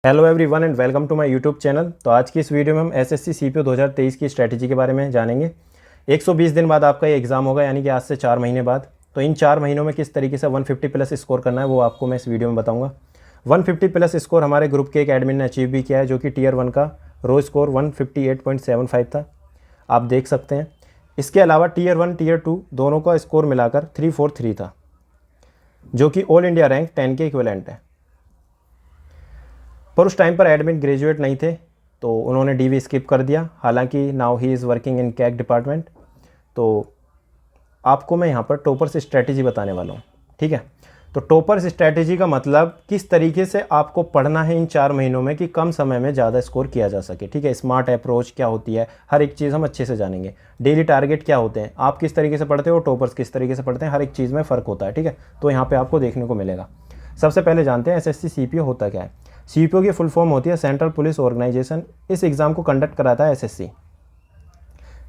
Hello everyone and welcome to my YouTube channel. तो आज की इस वीडियो में हम एसएससी सीपीओ 2023 की स्ट्रैटेजी के बारे में जानेंगे। 120 दिन बाद आपका ये एग्ज़ाम होगा, यानी कि आज से 4 महीने बाद। तो इन 4 महीनों में किस तरीके से 150 प्लस स्कोर करना है वो आपको मैं इस वीडियो में बताऊंगा। 150 प्लस स्कोर हमारे ग्रुप के एक एडमिन ने अचीव भी किया है, जो कि टीयर 1 का रो स्कोर 158.75 था, आप देख सकते हैं। इसके अलावा टीयर 1 टीयर 2 दोनों का स्कोर मिलाकर 343 था, जो कि ऑल इंडिया रैंक 10 के इक्विवेलेंट है। पर उस टाइम पर एडमिन ग्रेजुएट नहीं थे, तो उन्होंने डीवी स्किप कर दिया। हालांकि now he is working in कैक डिपार्टमेंट। तो आपको मैं यहाँ पर टॉपर्स स्ट्रैटेजी बताने वाला हूँ, ठीक है। तो टॉपर्स स्ट्रैटेजी का मतलब किस तरीके से आपको पढ़ना है इन 4 महीनों में कि कम समय में ज़्यादा स्कोर किया जा सके, ठीक है। स्मार्ट अप्रोच क्या होती है, हर एक चीज़ हम अच्छे से जानेंगे। डेली टारगेट क्या होते हैं, आप किस तरीके से पढ़ते हो, टॉपर्स किस तरीके से पढ़ते हैं, हर एक चीज़ में फ़र्क होता है, ठीक है। तो यहाँ पर आपको देखने को मिलेगा। सबसे पहले जानते हैं एसएससी सीपीओ होता क्या है। सीपीओ की फुल फॉर्म होती है सेंट्रल पुलिस ऑर्गेनाइजेशन। इस एग्ज़ाम को कंडक्ट कराता है एसएससी।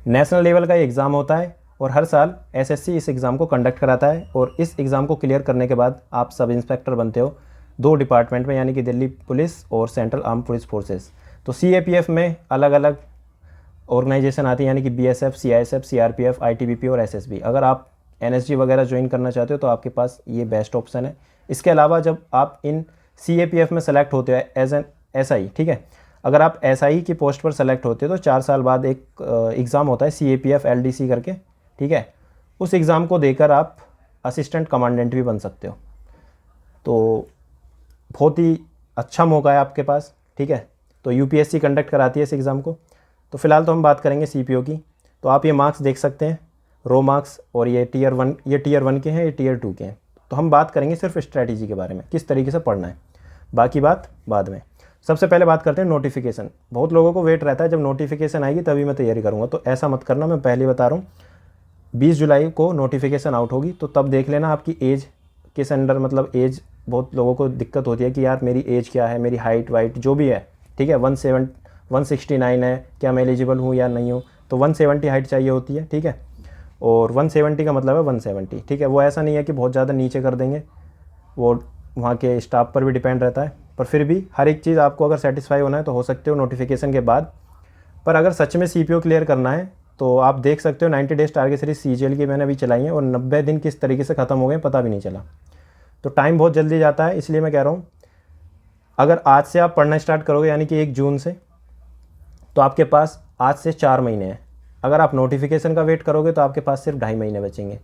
नेशनल लेवल का ये एग्ज़ाम होता है और हर साल एसएससी इस एग्ज़ाम को कंडक्ट कराता है। और इस एग्ज़ाम को क्लियर करने के बाद आप सब इंस्पेक्टर बनते हो 2 डिपार्टमेंट में, यानी कि दिल्ली पुलिस और सेंट्रल आर्म पुलिस फोर्सेस। तो सीएपीएफ में अलग अलग ऑर्गेनाइजेशन आती है, यानी कि बीएसएफ, सीआईएसएफ, सीआरपीएफ, आईटीबीपी और एसएसबी। अगर आप एनएसजी वगैरह ज्वाइन करना चाहते हो तो आपके पास ये बेस्ट ऑप्शन है। इसके अलावा जब आप इन सीएपीएफ में सेलेक्ट होते हो एज एन एसआई, ठीक है, अगर आप एसआई की पोस्ट पर सेलेक्ट होते हो तो 4 साल बाद एक एग्ज़ाम होता है सीएपीएफ एलडीसी करके, ठीक है। उस एग्ज़ाम को देकर आप असिस्टेंट कमांडेंट भी बन सकते हो। तो बहुत ही अच्छा मौका है आपके पास, ठीक है। तो यूपीएससी कंडक्ट कराती है इस एग्ज़ाम को। तो फिलहाल तो हम बात करेंगे सीपीओ की। तो आप ये मार्क्स देख सकते हैं, रो मार्क्स, और ये टीयर 1 के हैं, ये टीयर 2 के हैं। तो हम बात करेंगे सिर्फ स्ट्रैटेजी के बारे में, किस तरीके से पढ़ना है, बाकी बात बाद में। सबसे पहले बात करते हैं नोटिफिकेशन। बहुत लोगों को वेट रहता है जब नोटिफिकेशन आएगी तभी मैं तैयारी करूँगा, तो ऐसा मत करना। मैं पहले बता रहा हूँ, 20 जुलाई को नोटिफिकेशन आउट होगी, तो तब देख लेना आपकी एज किस अंडर, मतलब एज बहुत लोगों को दिक्कत होती है कि यार मेरी एज क्या है, मेरी हाइट वाइट जो भी है, ठीक है। 169 है, क्या मैं एलिजिबल हूँ या नहीं हूँ। तो 170 हाइट चाहिए होती है, ठीक है। और 170 का मतलब है 170, ठीक है। वो ऐसा नहीं है कि बहुत ज़्यादा नीचे कर देंगे, वो वहाँ के स्टाफ पर भी डिपेंड रहता है। पर फिर भी हर एक चीज़ आपको अगर सेटिस्फाई होना है तो हो सकते हो नोटिफिकेशन के बाद। पर अगर सच में सीपीओ क्लियर करना है तो आप देख सकते हो 90 डेज टारगेट सीरीज सीजीएल की मैंने अभी चलाई है, और 90 दिन किस तरीके से ख़त्म हो गए पता भी नहीं चला। तो टाइम बहुत जल्दी जाता है, इसलिए मैं कह रहा हूँ अगर आज से आप पढ़ना स्टार्ट करोगे, यानी कि 1 जून से, तो आपके पास आज से 4 महीने हैं। अगर आप नोटिफिकेशन का वेट करोगे तो आपके पास सिर्फ 2.5 महीने बचेंगे।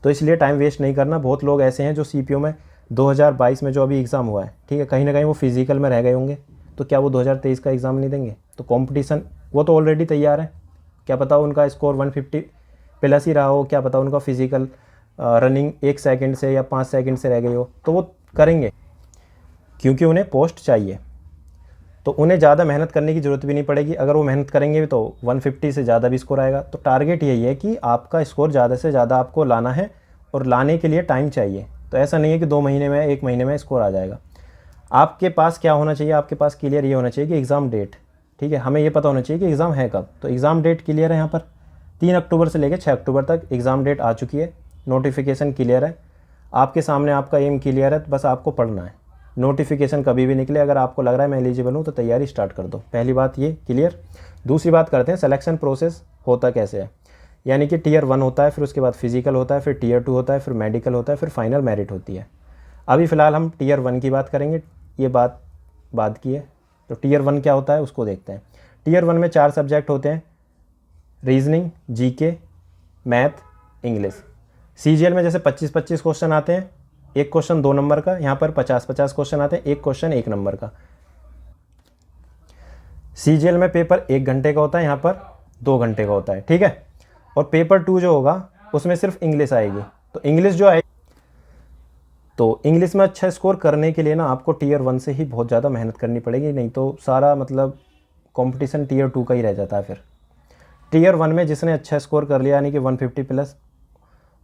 तो इसलिए टाइम वेस्ट नहीं करना। बहुत लोग ऐसे हैं जो सीपीओ में 2022 में जो अभी एग्ज़ाम हुआ है, ठीक है, कहीं ना कहीं वो फिजिकल में रह गए होंगे, तो क्या वो 2023 का एग्ज़ाम नहीं देंगे? तो कंपटीशन वो तो ऑलरेडी तैयार है, क्या पता उनका स्कोर 150 प्लस ही रहा हो, क्या पता उनका फिजिकल रनिंग 1 सेकंड से या 5 सेकंड से रह गई हो, तो वो करेंगे क्योंकि उन्हें पोस्ट चाहिए। तो उन्हें ज़्यादा मेहनत करने की ज़रूरत भी नहीं पड़ेगी। अगर वो मेहनत करेंगे तो 150 से ज़्यादा भी स्कोर आएगा। तो टारगेट यही है कि आपका स्कोर ज़्यादा से ज़्यादा आपको लाना है, और लाने के लिए टाइम चाहिए। तो ऐसा नहीं है कि 2 महीने में, 1 महीने में स्कोर आ जाएगा। आपके पास क्या होना चाहिए, आपके पास क्लियर ये होना चाहिए कि एग्ज़ाम डेट, ठीक है, हमें ये पता होना चाहिए कि एग्ज़ाम है कब। तो एग्ज़ाम डेट क्लियर है, यहाँ पर 3 अक्टूबर से लेकर 6 अक्टूबर तक एग्ज़ाम डेट आ चुकी है। नोटिफिकेशन क्लियर है आपके सामने, आपका एम क्लियर है, बस आपको पढ़ना है। नोटिफिकेशन कभी भी निकले, अगर आपको लग रहा है मैं एलिजिबल हूँ तो तैयारी स्टार्ट कर दो। पहली बात ये क्लियर। दूसरी बात करते हैं सिलेक्शन प्रोसेस होता कैसे है। यानी कि टीयर 1 होता है, फिर उसके बाद फिजिकल होता है, फिर टीयर 2 होता है, फिर मेडिकल होता है, फिर फाइनल मेरिट होती है। अभी फ़िलहाल हम टीयर 1 की बात करेंगे, ये बात बाद की है। तो टीयर 1 क्या होता है उसको देखते हैं। टीयर 1 में 4 सब्जेक्ट होते हैं, reasoning, GK, math, English. CGL में जैसे 25-25 क्वेश्चन आते हैं, एक क्वेश्चन 2 नंबर का, यहाँ पर 50-50 क्वेश्चन आते हैं, एक क्वेश्चन 1 नंबर का। सीजीएल में पेपर 1 घंटे का होता है, यहाँ पर 2 घंटे का होता है, ठीक है। और पेपर 2 जो होगा उसमें सिर्फ इंग्लिश आएगी। तो इंग्लिश जो आएगी, तो इंग्लिश में अच्छा स्कोर करने के लिए ना आपको टीयर 1 से ही बहुत ज़्यादा मेहनत करनी पड़ेगी, नहीं तो सारा मतलब कंपटीशन टीयर 2 का ही रह जाता है। फिर टीयर 1 में जिसने अच्छा स्कोर कर लिया, यानी कि 150 प्लस,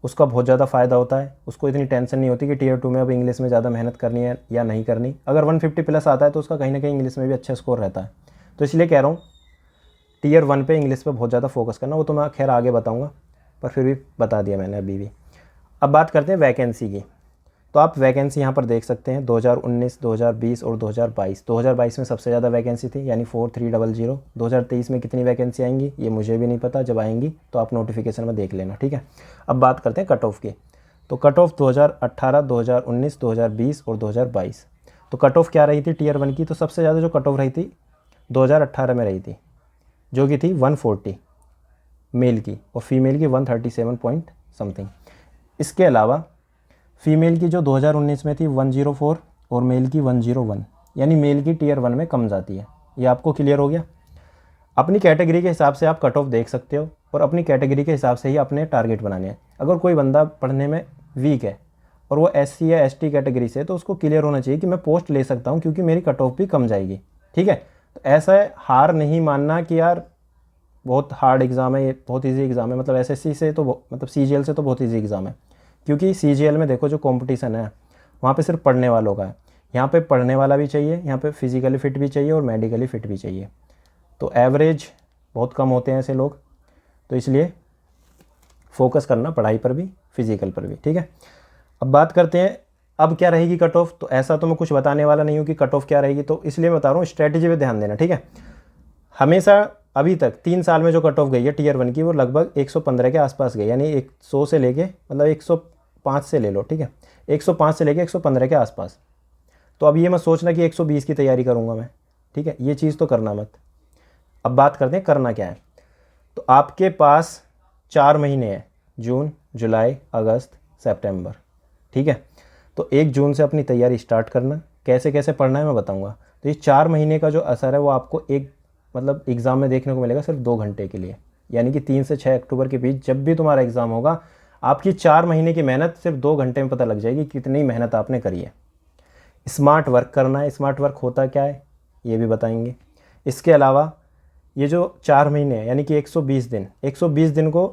उसका बहुत ज़्यादा फ़ायदा होता है। उसको इतनी टेंशन नहीं होती कि टीयर 2 में अब इंग्लिश में ज़्यादा मेहनत करनी है या नहीं करनी। अगर 150 प्लस आता है तो उसका कहीं ना कहीं इंग्लिश में भी अच्छा स्कोर रहता है। तो इसलिए कह रहा हूँ टीयर 1 पे इंग्लिश पे बहुत ज़्यादा फोकस करना। वो तो मैं खैर आगे बताऊँगा, पर फिर भी बता दिया मैंने अभी भी। अब बात करते हैं वैकेंसी की। तो आप वैकेंसी यहाँ पर देख सकते हैं 2019, 2020 और 2022। 2022 में सबसे ज़्यादा वैकेंसी थी यानी 4300। 2023 में कितनी वैकेंसी आएंगी ये मुझे भी नहीं पता, जब आएंगी तो आप नोटिफिकेशन में देख लेना, ठीक है। अब बात करते हैं कट ऑफ की। तो कट ऑफ 2018, 2019, 2020 और 2022। तो कट ऑफ क्या रही थी टीयर 1 की? तो सबसे ज़्यादा जो कट ऑफ रही थी 2018 में रही थी, जो कि थी 140 मेल की, और फीमेल की 137 पॉइंट समथिंग। इसके अलावा फीमेल की जो 2019 में थी 104 और मेल की 101, यानी मेल की टीयर 1 में कम जाती है। ये आपको क्लियर हो गया। अपनी कैटेगरी के हिसाब से आप कट ऑफ देख सकते हो और अपनी कैटेगरी के हिसाब से ही अपने टारगेट बनाने हैं। अगर कोई बंदा पढ़ने में वीक है और वो SC या ST कैटेगरी से, तो उसको क्लियर होना चाहिए कि मैं पोस्ट ले सकता हूँ क्योंकि मेरी कट ऑफ भी कम जाएगी, ठीक है। तो ऐसा हार नहीं मानना कि यार बहुत हार्ड एग्ज़ाम है, ये बहुत ईजी एग्ज़ाम है, मतलब SSC से तो मतलब CGL से तो बहुत ईजी एग्ज़ाम है। क्योंकि CGL में देखो जो कंपटीशन है वहाँ पे सिर्फ पढ़ने वालों का है, यहाँ पे पढ़ने वाला भी चाहिए, यहाँ पे फिजिकली फिट भी चाहिए और मेडिकली फिट भी चाहिए। तो एवरेज बहुत कम होते हैं ऐसे लोग, तो इसलिए फोकस करना पढ़ाई पर भी फिजिकल पर भी, ठीक है। अब बात करते हैं अब क्या रहेगी कट ऑफ। तो ऐसा तो मैं कुछ बताने वाला नहीं हूँ कि कट ऑफ क्या रहेगी, तो इसलिए मैं बता रहा हूँ स्ट्रैटेजी पे ध्यान देना, ठीक है। हमेशा अभी तक 3 साल में जो कट ऑफ गई है टीयर 1 की वो लगभग 115 के आसपास गई, यानी 100 से लेके मतलब 105 से ले लो, ठीक है, 105 से लेके 115 के आसपास। तो अब ये मत सोचना कि 120 की तैयारी करूँगा मैं, ठीक है, ये चीज़ तो करना मत। अब बात करते हैं करना क्या है। तो आपके पास 4 महीने हैं, जून, जुलाई, अगस्त, सितंबर, ठीक है। तो 1 जून से अपनी तैयारी स्टार्ट करना। कैसे कैसे पढ़ना है मैं बताऊंगा। तो ये 4 महीने का जो असर है वो आपको एक मतलब एग्ज़ाम में देखने को मिलेगा सिर्फ 2 घंटे के लिए, यानी कि 3 से 6 अक्टूबर के बीच जब भी तुम्हारा एग्ज़ाम होगा, आपकी 4 महीने की मेहनत सिर्फ 2 घंटे में पता लग जाएगी कितनी मेहनत आपने करी है। स्मार्ट वर्क करना है। स्मार्ट वर्क होता क्या है ये भी बताएंगे। इसके अलावा ये जो 4 महीने हैं यानी कि 120 दिन, 120 दिन को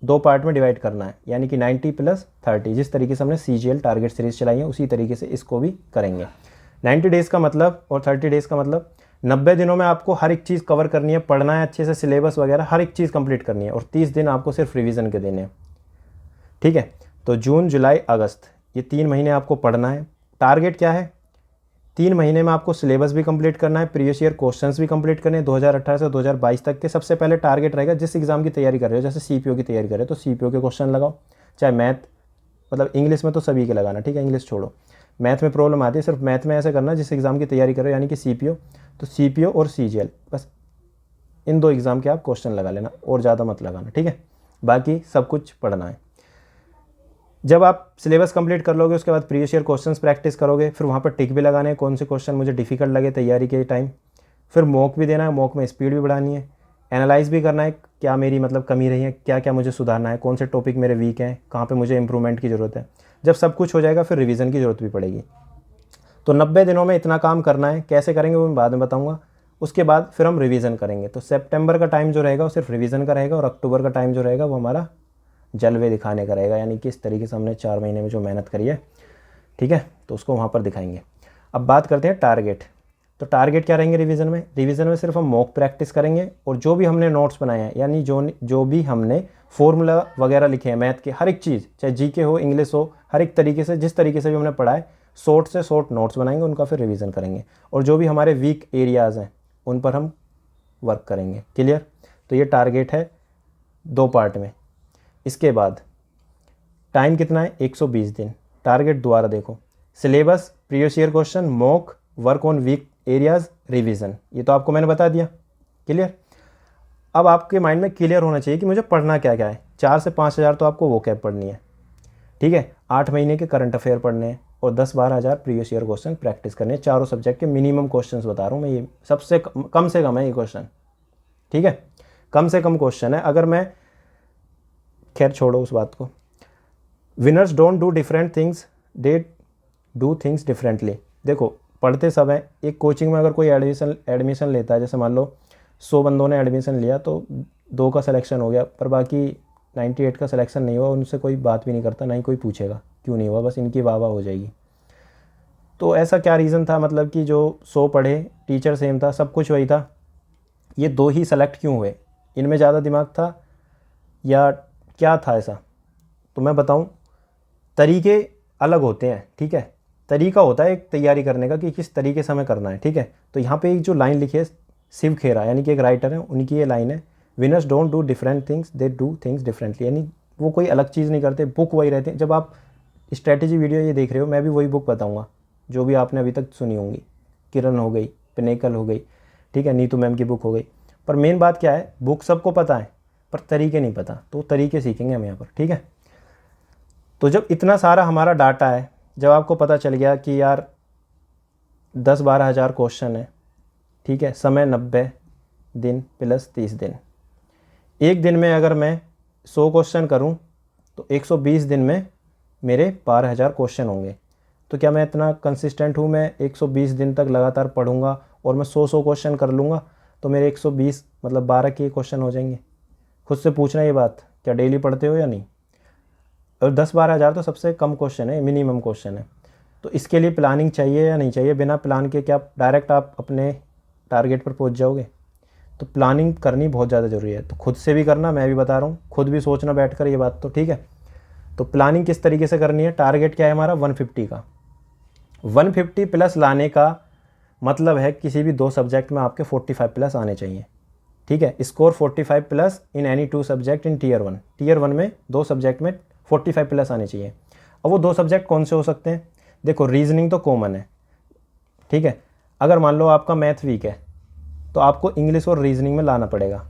2 पार्ट में डिवाइड करना है, यानी कि 90 + 30। जिस तरीके से हमने CGL टारगेट सीरीज चलाई है उसी तरीके से इसको भी करेंगे। 90 डेज़ का मतलब और 30 डेज़ का मतलब 90 दिनों में आपको हर एक चीज़ कवर करनी है, पढ़ना है अच्छे से, सिलेबस वगैरह हर एक चीज़ कंप्लीट करनी है, और 30 दिन आपको सिर्फ रिवीजन के देने हैं, ठीक है। तो जून, जुलाई, अगस्त ये 3 महीने आपको पढ़ना है। टारगेट क्या है? 3 महीने में आपको सिलेबस भी कंप्लीट करना है, प्रीवियस ईयर क्वेश्चंस भी कंप्लीट करने हैं 2018 से 2022 तक के। सबसे पहले टारगेट रहेगा जिस एग्जाम की तैयारी कर रहे हो, जैसे CPO की तैयारी कर रहे हो तो CPO के क्वेश्चन लगाओ, चाहे मैथ, मतलब इंग्लिश में तो सभी के लगाना, ठीक है, इंग्लिश छोड़ो। मैथ में प्रॉब्लम आती है, सिर्फ मैथ में ऐसे करना जिस एग्ज़ाम की तैयारी कर रहे हो, यानी कि CPO, तो CPO और CGL, बस इन 2 एग्ज़ाम के आप क्वेश्चन लगा लेना और ज़्यादा मत लगाना, ठीक है। बाकी सब कुछ पढ़ना है। जब आप सिलेबस कंप्लीट कर लोगे उसके बाद प्रीवियस ईयर क्वेश्चंस प्रैक्टिस करोगे, फिर वहाँ पर टिक भी लगाने हैं कौन से क्वेश्चन मुझे डिफिकल्ट लगे तैयारी के टाइम। फिर मॉक भी देना है, मॉक में स्पीड भी बढ़ानी है, एनालाइज भी करना है क्या मेरी मतलब कमी रही है, क्या क्या मुझे सुधारना है, कौन से टॉपिक मेरे वीक हैं, कहाँ पे मुझे इंप्रूवमेंट की ज़रूरत है। जब सब कुछ हो जाएगा फिर रिवीजन की ज़रूरत भी पड़ेगी। तो 90 दिनों में इतना काम करना है। कैसे करेंगे वो मैं बाद में बताऊँगा। उसके बाद फिर हम रिवीजन करेंगे। तो सितंबर का टाइम जो रहेगा वो सिर्फ रिवीजन का रहेगा, और अक्टूबर का टाइम जो रहेगा वो हमारा जलवे दिखाने का रहेगा, यानी कि इस तरीके से हमने 4 महीने में जो मेहनत करी है, ठीक है, तो उसको वहाँ पर दिखाएंगे। अब बात करते हैं टारगेट। तो टारगेट क्या रहेंगे रिवीजन में? रिवीजन में सिर्फ हम मॉक प्रैक्टिस करेंगे, और जो भी हमने नोट्स बनाए हैं, यानी जो भी हमने फॉर्मूला वगैरह लिखे हैं मैथ के, हर एक चीज़, चाहे GK हो, इंग्लिश हो, हर एक तरीके से जिस तरीके से भी हमने पढ़ा है, शॉर्ट से शॉर्ट नोट्स बनाएंगे, उनका फिर रिवीजन करेंगे, और जो भी हमारे वीक एरियाज़ हैं उन पर हम वर्क करेंगे। क्लियर? तो ये टारगेट है 2 पार्ट में। इसके बाद टाइम कितना है? 120 दिन। टारगेट दोबारा देखो, syllabus, previous year question, mock, work on weak areas, revision, ये तो आपको मैंने बता दिया। क्लियर? अब आपके माइंड में क्लियर होना चाहिए कि मुझे पढ़ना क्या क्या है। 4 से 5 हज़ार तो आपको वोकैब पढ़नी है, ठीक है, 8 महीने के करंट अफेयर पढ़ने हैं, और 10-12 हज़ार प्रीवियस ईयर क्वेश्चन प्रैक्टिस करने हैं। चारों सब्जेक्ट के मिनिमम क्वेश्चन बता रहा हूँ मैं, ये सबसे कम से कम है ये क्वेश्चन, ठीक है, कम से कम क्वेश्चन है। अगर मैं, खैर छोड़ो उस बात को। Winners don't do different things, they do things differently. देखो पढ़ते सब हैं। एक कोचिंग में अगर कोई एडमिशन लेता है, जैसे मान लो 100 बंदों ने एडमिशन लिया तो 2 का सिलेक्शन हो गया, पर बाकी 98 का सिलेक्शन नहीं हुआ, उनसे कोई बात भी नहीं करता, ना ही कोई पूछेगा क्यों नहीं हुआ, बस इनकी वाह वाह हो जाएगी। तो ऐसा क्या रीज़न था, मतलब कि जो 100 पढ़े, टीचर सेम था, सब कुछ वही था, ये 2 ही सेलेक्ट क्यों हुए? इनमें ज़्यादा दिमाग था या क्या था ऐसा? तो मैं बताऊं, तरीके अलग होते हैं, ठीक है। तरीका होता है एक तैयारी करने का कि किस तरीके से हमें करना है, ठीक है। तो यहाँ पे एक जो लाइन लिखी है शिव खेरा, यानी कि एक राइटर है, उनकी ये लाइन है, winners don't do different things, they do things differently. यानी वो कोई अलग चीज़ नहीं करते, बुक वही रहते हैं। जब आप स्ट्रैटेजी वीडियो ये देख रहे हो, मैं भी वही बुक बताऊँगा जो भी आपने अभी तक सुनी होंगी, किरण हो गई, पिनेकल हो गई, ठीक है, नीतू मैम की बुक हो गई। पर मेन बात क्या है, बुक सबको पता है पर तरीके नहीं पता, तो तरीके सीखेंगे हम यहाँ पर, ठीक है। तो जब इतना सारा हमारा डाटा है, जब आपको पता चल गया कि यार 10-12 हज़ार क्वेश्चन है, ठीक है, समय 90 दिन प्लस 30 दिन, एक दिन में अगर मैं 100 क्वेश्चन करूं तो 120 दिन में मेरे 12,000 क्वेश्चन होंगे। तो क्या मैं इतना कंसिस्टेंट हूं? मैं 120 दिन तक लगातार पढ़ूंगा और मैं 100 क्वेश्चन कर लूँगा तो मेरे 120 मतलब 12 के क्वेश्चन हो जाएंगे। खुद से पूछना ये बात, क्या डेली पढ़ते हो या नहीं? और 10-12 हज़ार तो सबसे कम क्वेश्चन है, मिनिमम क्वेश्चन है। तो इसके लिए प्लानिंग चाहिए या नहीं चाहिए? बिना प्लान के क्या डायरेक्ट आप अपने टारगेट पर पहुंच जाओगे? तो प्लानिंग करनी बहुत ज़्यादा ज़रूरी है। तो खुद से भी करना, मैं भी बता रहा हूँ, खुद भी सोचना बैठ कर ये बात, तो ठीक है। तो प्लानिंग किस तरीके से करनी है? टारगेट क्या है हमारा? 150 का। 150 प्लस लाने का मतलब है किसी भी 2 सब्जेक्ट में आपके 45 प्लस आने चाहिए, ठीक है। Score 45 plus in any 2 subject in tier 1। Tier 1 में 2 सब्जेक्ट में 45 प्लस आने चाहिए। अब वो 2 सब्जेक्ट कौन से हो सकते हैं? देखो, रीजनिंग तो कॉमन है, ठीक है। अगर मान लो आपका मैथ वीक है तो आपको इंग्लिश और रीजनिंग में लाना पड़ेगा।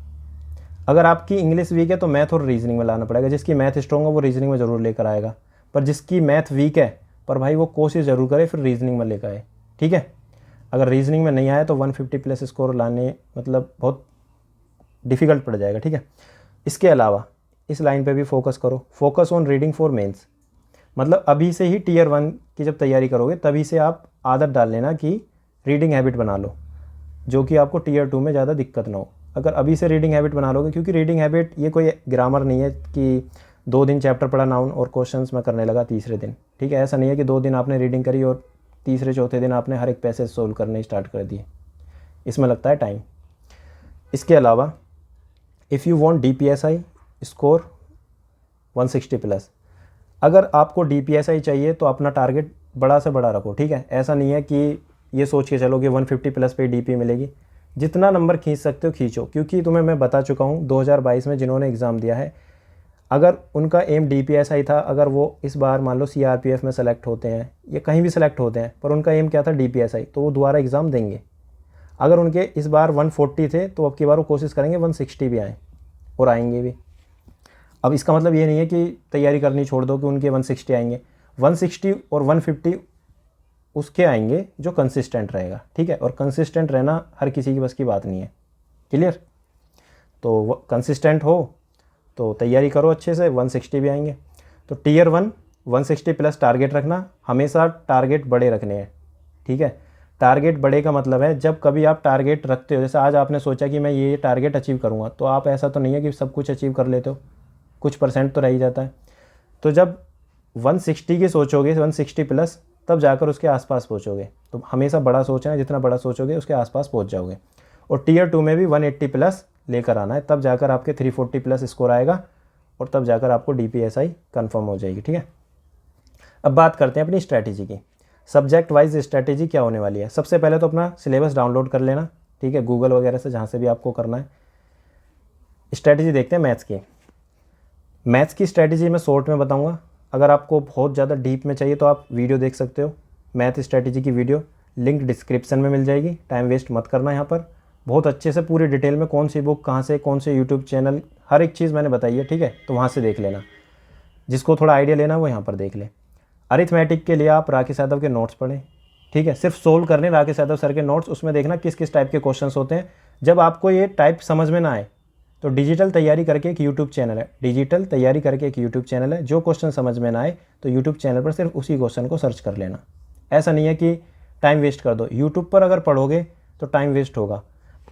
अगर आपकी इंग्लिश वीक है तो मैथ और रीजनिंग में लाना पड़ेगा। जिसकी मैथ स्ट्रॉन्ग है वो रीजनिंग में ज़रूर लेकर आएगा, पर जिसकी मैथ वीक है पर भाई वो कोशिश ज़रूर करे फिर रीजनिंग में लेकर आए, ठीक है। अगर रीजनिंग में नहीं आया तो 150 प्लस स्कोर लाने मतलब बहुत डिफ़िकल्ट पड़ जाएगा, ठीक है। इसके अलावा इस लाइन पे भी फोकस करो, focus on reading for mains. मतलब अभी से ही टीयर 1 की जब तैयारी करोगे तभी से आप आदत डाल लेना कि रीडिंग हैबिट बना लो, जो कि आपको टीयर 2 में ज़्यादा दिक्कत ना हो। अगर अभी से रीडिंग हैबिट बना लोगे, क्योंकि रीडिंग हैबिट ये कोई ग्रामर नहीं है कि 2 दिन चैप्टर पढ़ा नाउन और क्वेश्चंस मैं करने लगा तीसरे दिन, ठीक है। ऐसा नहीं है कि 2 दिन आपने रीडिंग करी और तीसरे चौथे दिन आपने हर एक पैसेज सोल्व करने स्टार्ट कर दिए, इसमें लगता है टाइम। इसके अलावा if you want DPSI score 160 plus, अगर आपको DPSI चाहिए तो अपना टारगेट बड़ा से बड़ा रखो, ठीक है। ऐसा नहीं है कि ये सोच के चलो कि 150 प्लस पे DP मिलेगी। जितना नंबर खींच सकते हो खींचो, क्योंकि तुम्हें मैं बता चुका हूँ 2022 में जिन्होंने एग्ज़ाम दिया है, अगर उनका एम DPSI था, अगर वो इस बार मान लो CRPF में सेलेक्ट होते हैं या कहीं भी सेलेक्ट होते हैं पर उनका एम क्या था DPSI, तो वो दोबारा एग्ज़ाम देंगे। अगर उनके इस बार 140 थे तो अब की बार वो कोशिश करेंगे 160 भी आएँ, और आएंगे भी। अब इसका मतलब ये नहीं है कि तैयारी करनी छोड़ दो कि उनके 160 आएंगे। 160 और 150 उसके आएंगे जो कंसिस्टेंट रहेगा, ठीक है। और कंसिस्टेंट रहना हर किसी की बस की बात नहीं है, क्लियर। तो कंसिस्टेंट हो तो तैयारी करो अच्छे से, 160 भी आएंगे। तो टीयर 1 160 प्लस टारगेट रखना, हमेशा टारगेट बड़े रखने हैं, ठीक है। टारगेट बड़े का मतलब है जब कभी आप टारगेट रखते हो, जैसे आज आपने सोचा कि मैं ये टारगेट अचीव करूँगा, तो आप ऐसा तो नहीं है कि सब कुछ अचीव कर लेते हो, कुछ परसेंट तो रह ही जाता है। तो जब 160 की सोचोगे, 160 प्लस, तब जाकर उसके आसपास पहुँचोगे। तो हमेशा बड़ा सोचना है, जितना बड़ा सोचोगे उसके आसपास पहुँच जाओगे। और टीयर 2 में भी 180 प्लस लेकर आना है, तब जाकर आपके 340 प्लस स्कोर आएगा और तब जाकर आपको DPSI कंफर्म हो जाएगी, ठीक है। अब बात करते हैं अपनी स्ट्रैटेजी की। सब्जेक्ट वाइज स्ट्रैटेजी क्या होने वाली है? सबसे पहले तो अपना सिलेबस डाउनलोड कर लेना, ठीक है, गूगल वगैरह से, जहाँ से भी आपको करना है। स्ट्रैटेजी देखते हैं मैथ्स की। मैथ्स की स्ट्रैटेजी मैं शॉर्ट में बताऊंगा। अगर आपको बहुत ज़्यादा डीप में चाहिए तो आप वीडियो देख सकते हो, मैथ स्ट्रैटेजी की वीडियो, लिंक डिस्क्रिप्शन में मिल जाएगी। टाइम वेस्ट मत करना, यहाँ पर बहुत अच्छे से पूरी डिटेल में कौन सी बुक कहाँ से, कौन से यूट्यूब चैनल, हर एक चीज़ मैंने बताई है, ठीक है। तो वहाँ से देख लेना, जिसको थोड़ा आइडिया लेना वो यहाँ पर देख ले। अरिथमेटिक के लिए आप राकेश यादव के नोट्स पढ़ें, ठीक है, सिर्फ सोल्व करने राकेश यादव सर के नोट्स, उसमें देखना किस किस टाइप के क्वेश्चंस होते हैं। जब आपको ये टाइप समझ में ना आए तो डिजिटल तैयारी करके एक यूट्यूब चैनल है, डिजिटल तैयारी करके एक यूट्यूब चैनल है, जो क्वेश्चन समझ में ना आए तो यूट्यूब चैनल पर सिर्फ उसी क्वेश्चन को सर्च कर लेना। ऐसा नहीं है कि टाइम वेस्ट कर दो, यूट्यूब पर अगर पढ़ोगे तो टाइम वेस्ट होगा।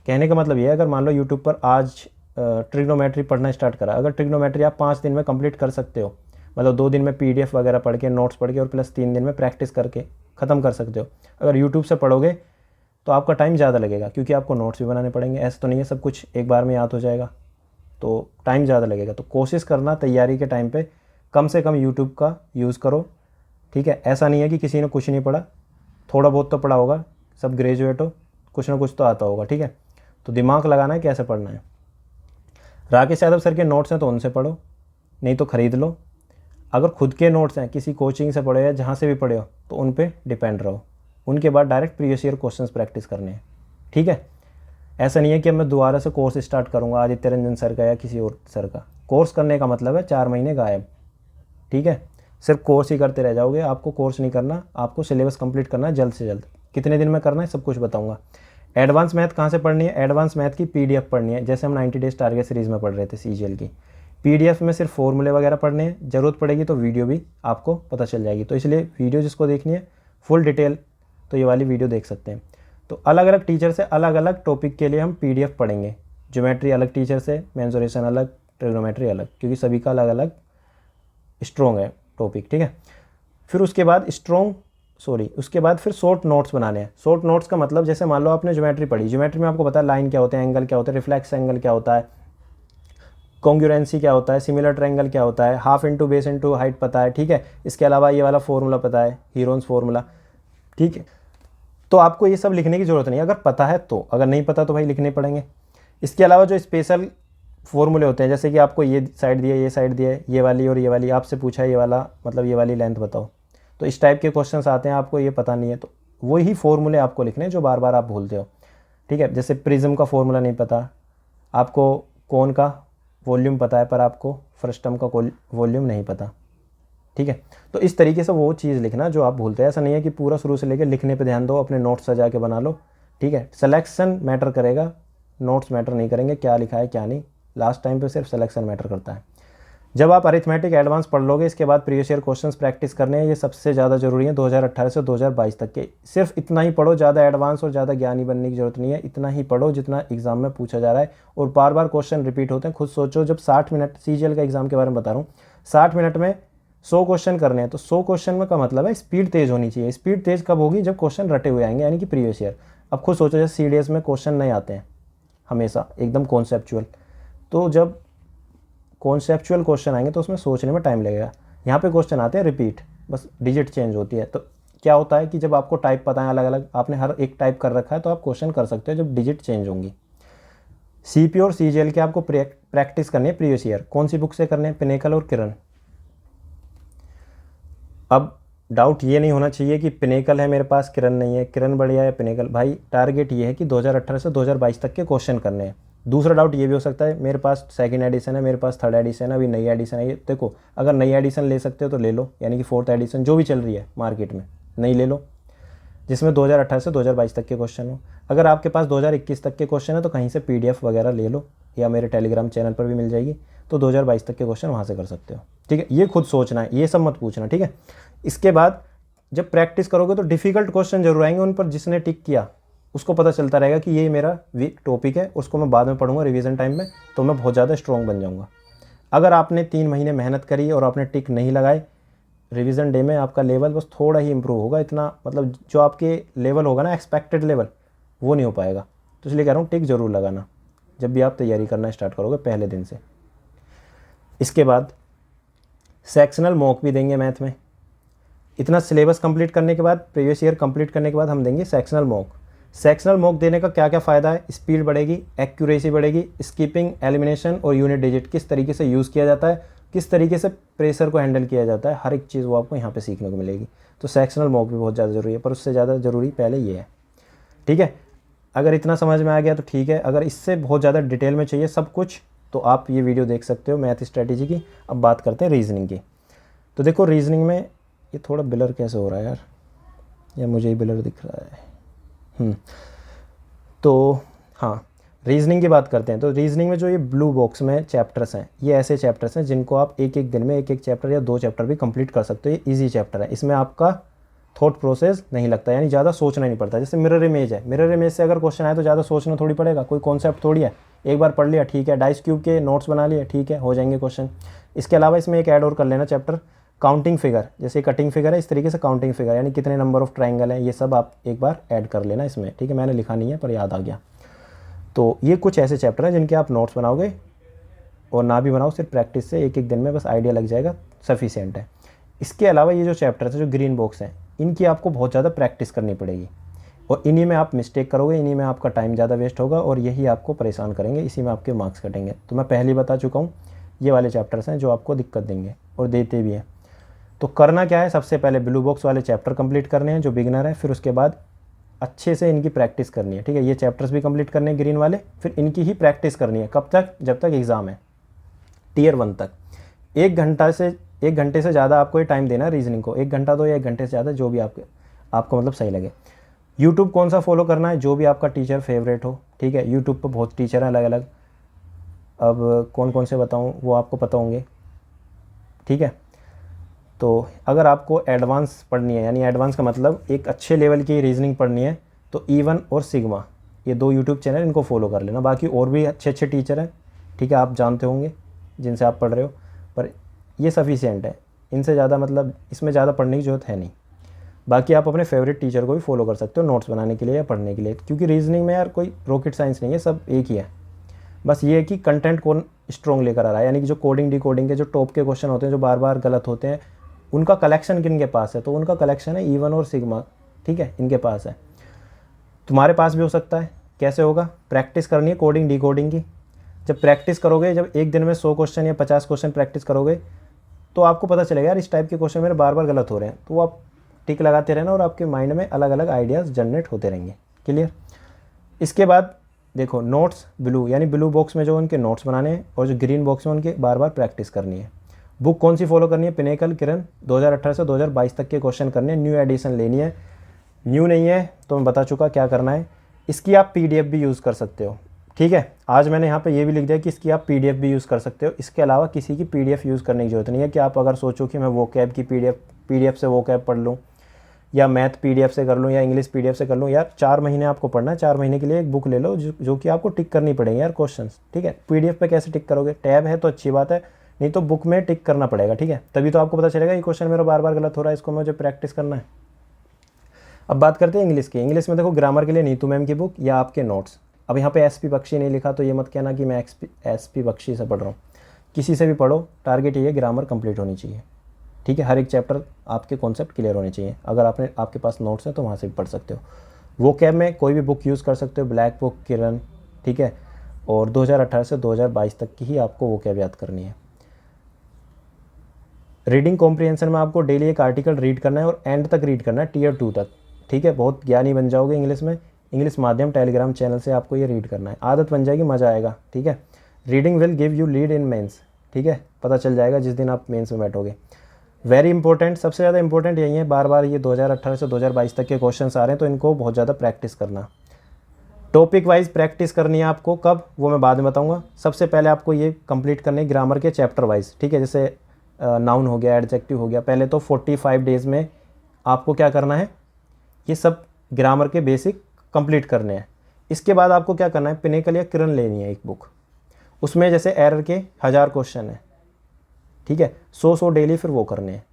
कहने का मतलब ये है, अगर मान लो यूट्यूब पर आज ट्रिग्नोमेट्री पढ़ना स्टार्ट करा, अगर ट्रिग्नोमेट्री आप 5 दिन में कंप्लीट कर सकते हो, मतलब 2 दिन में PDF वगैरह पढ़ के, नोट्स पढ़ के, और प्लस 3 दिन में प्रैक्टिस करके ख़त्म कर सकते हो। अगर यूट्यूब से पढ़ोगे तो आपका टाइम ज़्यादा लगेगा, क्योंकि आपको नोट्स भी बनाने पड़ेंगे। ऐसा तो नहीं है सब कुछ एक बार में याद हो जाएगा, तो टाइम ज़्यादा लगेगा। तो कोशिश करना तैयारी के टाइम पे कम से कम यूट्यूब का यूज़ करो, ठीक है, ऐसा नहीं है कि किसी ने कुछ नहीं पढ़ा, थोड़ा बहुत तो पढ़ा होगा, सब ग्रेजुएट हो, कुछ ना कुछ तो आता होगा। ठीक है, तो दिमाग लगाना है कैसे पढ़ना है। राकेश यादव सर के नोट्स हैं तो उनसे पढ़ो, नहीं तो ख़रीद लो। अगर खुद के नोट्स हैं, किसी कोचिंग से पढ़े या जहाँ से भी पढ़े हो, तो उन पे डिपेंड रहो। उनके बाद direct previous year questions practice करने हैं। ठीक है, ऐसा नहीं है कि अब मैं दोबारा से कोर्स स्टार्ट करूँगा आदित्य रंजन सर का या किसी और सर का। कोर्स करने का मतलब है 4 महीने गायब। ठीक है, सिर्फ कोर्स ही करते रह जाओगे। आपको कोर्स नहीं करना, आपको सिलेबस कंप्लीट करना है जल्द से जल्द। कितने दिन में करना है सब कुछ बताऊंगा। एडवांस मैथ कहाँ से पढ़नी है? एडवांस मैथ की पीडीएफ पढ़नी है, जैसे हम 90 डेज टारगेट सीरीज़ में पढ़ रहे थे सीजीएल की। पीडीएफ में सिर्फ फॉर्मूले वगैरह पढ़ने हैं, ज़रूरत पड़ेगी तो वीडियो भी आपको पता चल जाएगी। तो इसलिए वीडियो जिसको देखनी है फुल डिटेल, तो ये वाली वीडियो देख सकते हैं। तो अलग अलग टीचर से अलग अलग टॉपिक के लिए हम पीडीएफ पढ़ेंगे। ज्योमेट्री अलग टीचर से, मेंसुरेशन अलग, ट्रिग्नोमेट्री अलग, क्योंकि सभी का अलग अलग स्ट्रॉन्ग है टॉपिक। ठीक है, फिर उसके बाद फिर शॉर्ट नोट्स बनाने हैं। शॉर्ट नोट्स का मतलब, जैसे मान लो आपने ज्योमेट्री पढ़ी, ज्योमेट्री में आपको पता है लाइन क्या होता है, एंगल क्या होता है, रिफ्लेक्स एंगल क्या होता है, कॉन्ग्रुएंसी क्या होता है, सिमिलर ट्रायंगल क्या होता है, half into base into height पता है। ठीक है, इसके अलावा ये वाला फॉर्मूला पता है, हीरोन्स फार्मूला। ठीक है, तो आपको ये सब लिखने की ज़रूरत नहीं, अगर पता है तो। अगर नहीं पता तो भाई लिखने पड़ेंगे। इसके अलावा जो स्पेशल फॉर्मूले होते हैं, जैसे कि आपको ये साइड दिया, ये साइड दिया, ये वाली और ये वाली, आपसे पूछा है ये वाला मतलब ये वाली लेंथ बताओ, तो इस टाइप के क्वेश्चंस आते हैं, आपको ये पता नहीं है तो वही फॉर्मूले आपको लिखने हैं जो बार बार आप भूलते हो। ठीक है, जैसे प्रिज्म का फॉर्मूला नहीं पता आपको, कोन का वॉल्यूम पता है पर आपको फ्रस्टम का वॉल्यूम नहीं पता। ठीक है, तो इस तरीके से वो चीज़ लिखना जो आप भूलते हैं। ऐसा नहीं है कि पूरा शुरू से लेकर लिखने पे ध्यान दो, अपने नोट्स सजा के बना लो। ठीक है, सिलेक्शन मैटर करेगा, नोट्स मैटर नहीं करेंगे, क्या लिखा है क्या नहीं। लास्ट टाइम पे सिर्फ सिलेक्शन मैटर करता है। जब आप अरिथमेटिक एडवांस पढ़ लोगे, इसके बाद प्रीवियस ईयर क्वेश्चंस प्रैक्टिस करने हैं। ये सबसे ज़्यादा जरूरी है 2018 से 2022 तक के। सिर्फ इतना ही पढ़ो, ज़्यादा एडवांस और ज़्यादा ज्ञानी बनने की जरूरत नहीं है। इतना ही पढ़ो जितना एग्जाम में पूछा जा रहा है, और बार बार क्वेश्चन रिपीट होते हैं। खुद सोचो, जब 60 मिनट सीजीएल का एग्जाम के बारे में बता रहा हूँ, 60 मिनट में 100 क्वेश्चन करने हैं, तो 100 क्वेश्चन में का मतलब है स्पीड तेज़ होनी चाहिए। स्पीड तेज़ कब होगी? जब क्वेश्चन रटे हुए आएंगे, यानी कि प्रीवियस ईयर। अब खुद सोचो, जैसे सीडीएस में क्वेश्चन नहीं आते हैं हमेशा एकदम कॉन्सेप्चुअल, तो जब कॉन्सेप्चुअल क्वेश्चन आएंगे तो उसमें सोचने में टाइम लगेगा। यहाँ पे क्वेश्चन आते हैं रिपीट, बस डिजिट चेंज होती है। तो क्या होता है कि जब आपको टाइप पता है अलग अलग, आपने हर एक टाइप कर रखा है, तो आप क्वेश्चन कर सकते हो जब डिजिट चेंज होंगी। सीपी और सीजीएल के आपको प्रैक्टिस करनी है प्रीवियस ईयर। कौन सी बुक से करने हैं? पिनेकल और किरण। अब डाउट ये नहीं होना चाहिए कि पिनेकल है मेरे पास, किरण नहीं है, किरण बढ़िया है पिनेकल। भाई टारगेट ये है कि 2018 से 2022 तक के क्वेश्चन करने हैं। दूसरा डाउट ये भी हो सकता है, मेरे पास सेकंड एडिशन है, मेरे पास थर्ड एडिशन है, अभी नई एडिशन है। ये देखो, अगर नई एडिशन ले सकते हो तो ले लो, यानी कि 4th एडिशन जो भी चल रही है मार्केट में, नई ले लो, जिसमें 2018 से 2022 तक के क्वेश्चन हो। अगर आपके पास 2021 तक के क्वेश्चन है तो कहीं से पीडीएफ वगैरह ले लो, या मेरे टेलीग्राम चैनल पर भी मिल जाएगी, तो 2022 तक के क्वेश्चन वहाँ से कर सकते हो। ठीक है, ये खुद सोचना है, ये सब मत पूछना। ठीक है, इसके बाद जब प्रैक्टिस करोगे तो डिफ़िकल्ट क्वेश्चन जरूर आएंगे, उन पर जिसने टिक किया उसको पता चलता रहेगा कि ये मेरा वीक टॉपिक है, उसको मैं बाद में पढ़ूंगा रिवीजन टाइम में, तो मैं बहुत ज़्यादा स्ट्रॉन्ग बन जाऊंगा। अगर आपने 3 महीने मेहनत करी और आपने टिक नहीं लगाए, रिवीजन डे में आपका लेवल बस थोड़ा ही इंप्रूव होगा, इतना मतलब जो आपके लेवल होगा ना, एक्सपेक्टेड लेवल, वो नहीं हो पाएगा। तो इसलिए कह रहा हूँ टिक ज़रूर लगाना जब भी आप तैयारी करना स्टार्ट करोगे पहले दिन से। इसके बाद सेक्शनल मॉक भी देंगे मैथ में। इतना सिलेबस कंप्लीट करने के बाद, प्रीवियस ईयर कंप्लीट करने के बाद हम देंगे सेक्शनल मॉक। सेक्शनल मॉक देने का क्या क्या फ़ायदा है? स्पीड बढ़ेगी, एक्यूरेसी बढ़ेगी, स्किपिंग, एलिमिनेशन और यूनिट डिजिट किस तरीके से यूज़ किया जाता है, किस तरीके से प्रेशर को हैंडल किया जाता है, हर एक चीज़ वो आपको यहाँ पे सीखने को मिलेगी। तो सेक्शनल मॉक भी बहुत ज़्यादा ज़रूरी है, पर उससे ज़्यादा ज़रूरी पहले ये है। ठीक है, अगर इतना समझ में आ गया तो ठीक है। अगर इससे बहुत ज़्यादा डिटेल में चाहिए सब कुछ, तो आप ये वीडियो देख सकते हो मैथ स्ट्रेटेजी की। अब बात करते हैं रीजनिंग की। तो देखो रीजनिंग में ये थोड़ा ब्लर कैसे हो रहा है यार, या मुझे ही ब्लर दिख रहा है। तो हाँ, रीजनिंग की बात करते हैं। तो रीजनिंग में जो ये ब्लू बॉक्स में चैप्टर्स हैं, ये ऐसे चैप्टर्स हैं जिनको आप एक एक दिन में एक एक चैप्टर या 2 चैप्टर भी कंप्लीट कर सकते हो। ये इजी चैप्टर है, इसमें आपका थॉट प्रोसेस नहीं लगता, यानी ज़्यादा सोचना नहीं पड़ता। जैसे मिरर इमेज है, मिरर इमेज से अगर क्वेश्चन आए तो ज़्यादा सोचना थोड़ी पड़ेगा, कोई कॉन्सेप्ट थोड़ी है, एक बार पढ़ लिया ठीक है, डाइस क्यूब के नोट्स बना लिए ठीक है, हो जाएंगे क्वेश्चन। इसके अलावा इसमें एक ऐड और कर लेना चैप्टर, काउंटिंग फिगर। जैसे कटिंग फिगर है, इस तरीके से काउंटिंग फिगर, यानी कितने नंबर ऑफ ट्राइंगल है, ये सब आप एक बार ऐड कर लेना इसमें। ठीक है, मैंने लिखा नहीं है पर याद आ गया। तो ये कुछ ऐसे चैप्टर हैं जिनके आप नोट्स बनाओगे, और ना भी बनाओ, सिर्फ प्रैक्टिस से एक एक दिन में बस आइडिया लग जाएगा, सफिशिएंट है। इसके अलावा ये जो चैप्टर्स है, जो ग्रीन बॉक्स हैं, इनकी आपको बहुत ज़्यादा प्रैक्टिस करनी पड़ेगी और इन्हीं में आप मिस्टेक करोगे, इन्हीं में आपका टाइम ज़्यादा वेस्ट होगा और यही आपको परेशान करेंगे, इसी में आपके मार्क्स कटेंगे। तो मैं पहले ही बता चुका हूँ, ये वाले चैप्टर्स हैं जो आपको दिक्कत देंगे और देते भी हैं। तो करना क्या है, सबसे पहले ब्लू बॉक्स वाले चैप्टर कंप्लीट करने हैं जो बिगिनर है, फिर उसके बाद अच्छे से इनकी प्रैक्टिस करनी है। ठीक है, ये चैप्टर्स भी कंप्लीट करने हैं ग्रीन वाले, फिर इनकी ही प्रैक्टिस करनी है। कब तक? जब तक एग्ज़ाम है, टीयर 1 तक। 1 घंटे से ज़्यादा आपको ये टाइम देना है रीजनिंग को, 1 घंटा दो या 1 घंटे से ज़्यादा, जो भी आपको मतलब सही लगे। यूट्यूब कौन सा फॉलो करना है? जो भी आपका टीचर फेवरेट हो। ठीक है, यूट्यूब पर बहुत टीचर हैं अलग अलग, अब कौन कौन से बताऊँ वो आपको पता होंगे। ठीक है, तो अगर आपको एडवांस पढ़नी है, यानी एडवांस का मतलब एक अच्छे लेवल की रीजनिंग पढ़नी है, तो E1 और सिग्मा, ये 2 यूट्यूब चैनल, इनको फॉलो कर लेना। बाकी और भी अच्छे अच्छे टीचर हैं, ठीक है, आप जानते होंगे जिनसे आप पढ़ रहे हो, पर ये सफिशिएंट है, इनसे ज़्यादा मतलब इसमें ज़्यादा पढ़ने की ज़रूरत है नहीं। बाकी आप अपने फेवरेट टीचर को भी फॉलो कर सकते हो नोट्स बनाने के लिए या पढ़ने के लिए, क्योंकि रीजनिंग में यार कोई रॉकेट साइंस नहीं है, सब एक ही है। बस ये है कि कंटेंट कौन स्ट्रॉन्ग लेकर आ रहा है, यानी कि जो कोडिंग डिकोडिंग के जो टॉप के क्वेश्चन होते हैं, जो बार बार गलत होते हैं, उनका कलेक्शन किन के पास है? तो उनका कलेक्शन है E1 और सिग्मा। ठीक है, इनके पास है, तुम्हारे पास भी हो सकता है। कैसे होगा? प्रैक्टिस करनी है कोडिंग डिकोडिंग की। जब प्रैक्टिस करोगे, जब एक दिन में 100 क्वेश्चन या 50 क्वेश्चन प्रैक्टिस करोगे, तो आपको पता चलेगा यार इस टाइप के क्वेश्चन मेरे बार बार गलत हो रहे हैं, तो आप टिक लगाते रहना और आपके माइंड में अलग अलग आइडियाज़ जनरेट होते रहेंगे। क्लियर? इसके बाद देखो नोट्स ब्लू, यानी ब्लू बॉक्स में जो उनके नोट्स बनाने हैं, और जो ग्रीन बॉक्स में उनके बार बार प्रैक्टिस करनी है। बुक कौन सी फॉलो करनी है? पिनेकल किरण, 2018 से 2022 तक के क्वेश्चन करने हैं, न्यू एडिशन लेनी है। न्यू नहीं है तो मैं बता चुका क्या करना है। इसकी आप PDF भी यूज़ कर सकते हो। ठीक है, आज मैंने यहाँ पे ये भी लिख दिया कि इसकी आप PDF भी यूज़ कर सकते हो। इसके अलावा किसी की PDF यूज़ करने की ज़रूरत नहीं है कि आप अगर सोचो कि मैं वोकैब की PDF से वोकैब पढ़ लूँ, या मैथ PDF से कर लूँ, या इंग्लिश PDF से कर लूँ। यार 4 महीने आपको पढ़ना है, 4 महीने के लिए एक बुक ले लो जो कि आपको टिक करनी पड़ेगी यार क्वेश्चंस। ठीक है, PDF पे कैसे टिक करोगे? टैब है तो अच्छी बात है, नहीं तो बुक में टिक करना पड़ेगा। ठीक है, तभी तो आपको पता चलेगा ये क्वेश्चन मेरा बार बार गलत हो रहा है, इसको मुझे प्रैक्टिस करना है। अब बात करते हैं इंग्लिश की। इंग्लिश में देखो ग्रामर के लिए नीतू मैम की बुक या आपके नोट्स। अब यहाँ पे SP बख्शी नहीं लिखा तो ये मत कहना कि मैं SP बख्शी से पढ़ रहा हूँ, किसी से भी पढ़ो, टारगेट ये ग्रामर कंप्लीट होनी चाहिए। ठीक है, हर एक चैप्टर आपके कॉन्सेप्ट क्लियर होने चाहिए। अगर आपके पास नोट्स हैं तो वहाँ से भी पढ़ सकते हो। वो कैब में कोई भी बुक यूज़ कर सकते हो, ब्लैक बुक, किरण। ठीक है, और 2018 से 2022 तक की ही आपको वो कैब याद करनी है। रीडिंग कॉम्प्रिहेंशन में आपको डेली एक आर्टिकल रीड करना है और एंड तक रीड करना है, टीयर 2 तक। ठीक है, बहुत ज्ञानी बन जाओगे इंग्लिश में। इंग्लिश माध्यम टेलीग्राम चैनल से आपको ये रीड करना है, आदत बन जाएगी, मज़ा आएगा। ठीक है, reading will give you lead in mains. ठीक है, पता चल जाएगा जिस दिन आप मेंस में बैठोगे। वेरी इंपॉर्टेंट, सबसे ज़्यादा इंपॉर्टेंट यही है, बार बार ये 2018 से 2022 तक के क्वेश्चंस आ रहे हैं, तो इनको बहुत ज़्यादा प्रैक्टिस करना। टॉपिक वाइज प्रैक्टिस करनी है आपको, कब वो मैं बाद में बताऊंगा। सबसे पहले आपको ये कंप्लीट करने ग्रामर के चैप्टर वाइज। ठीक है, जैसे नाउन हो गया, एडजेक्टिव हो गया, पहले तो 45 डेज़ में आपको क्या करना है, ये सब ग्रामर के बेसिक कंप्लीट करने हैं। इसके बाद आपको क्या करना है, पिनेकल या किरण लेनी है एक बुक, उसमें जैसे एरर के 1000 क्वेश्चन है। ठीक है, 100 डेली फिर वो करने हैं,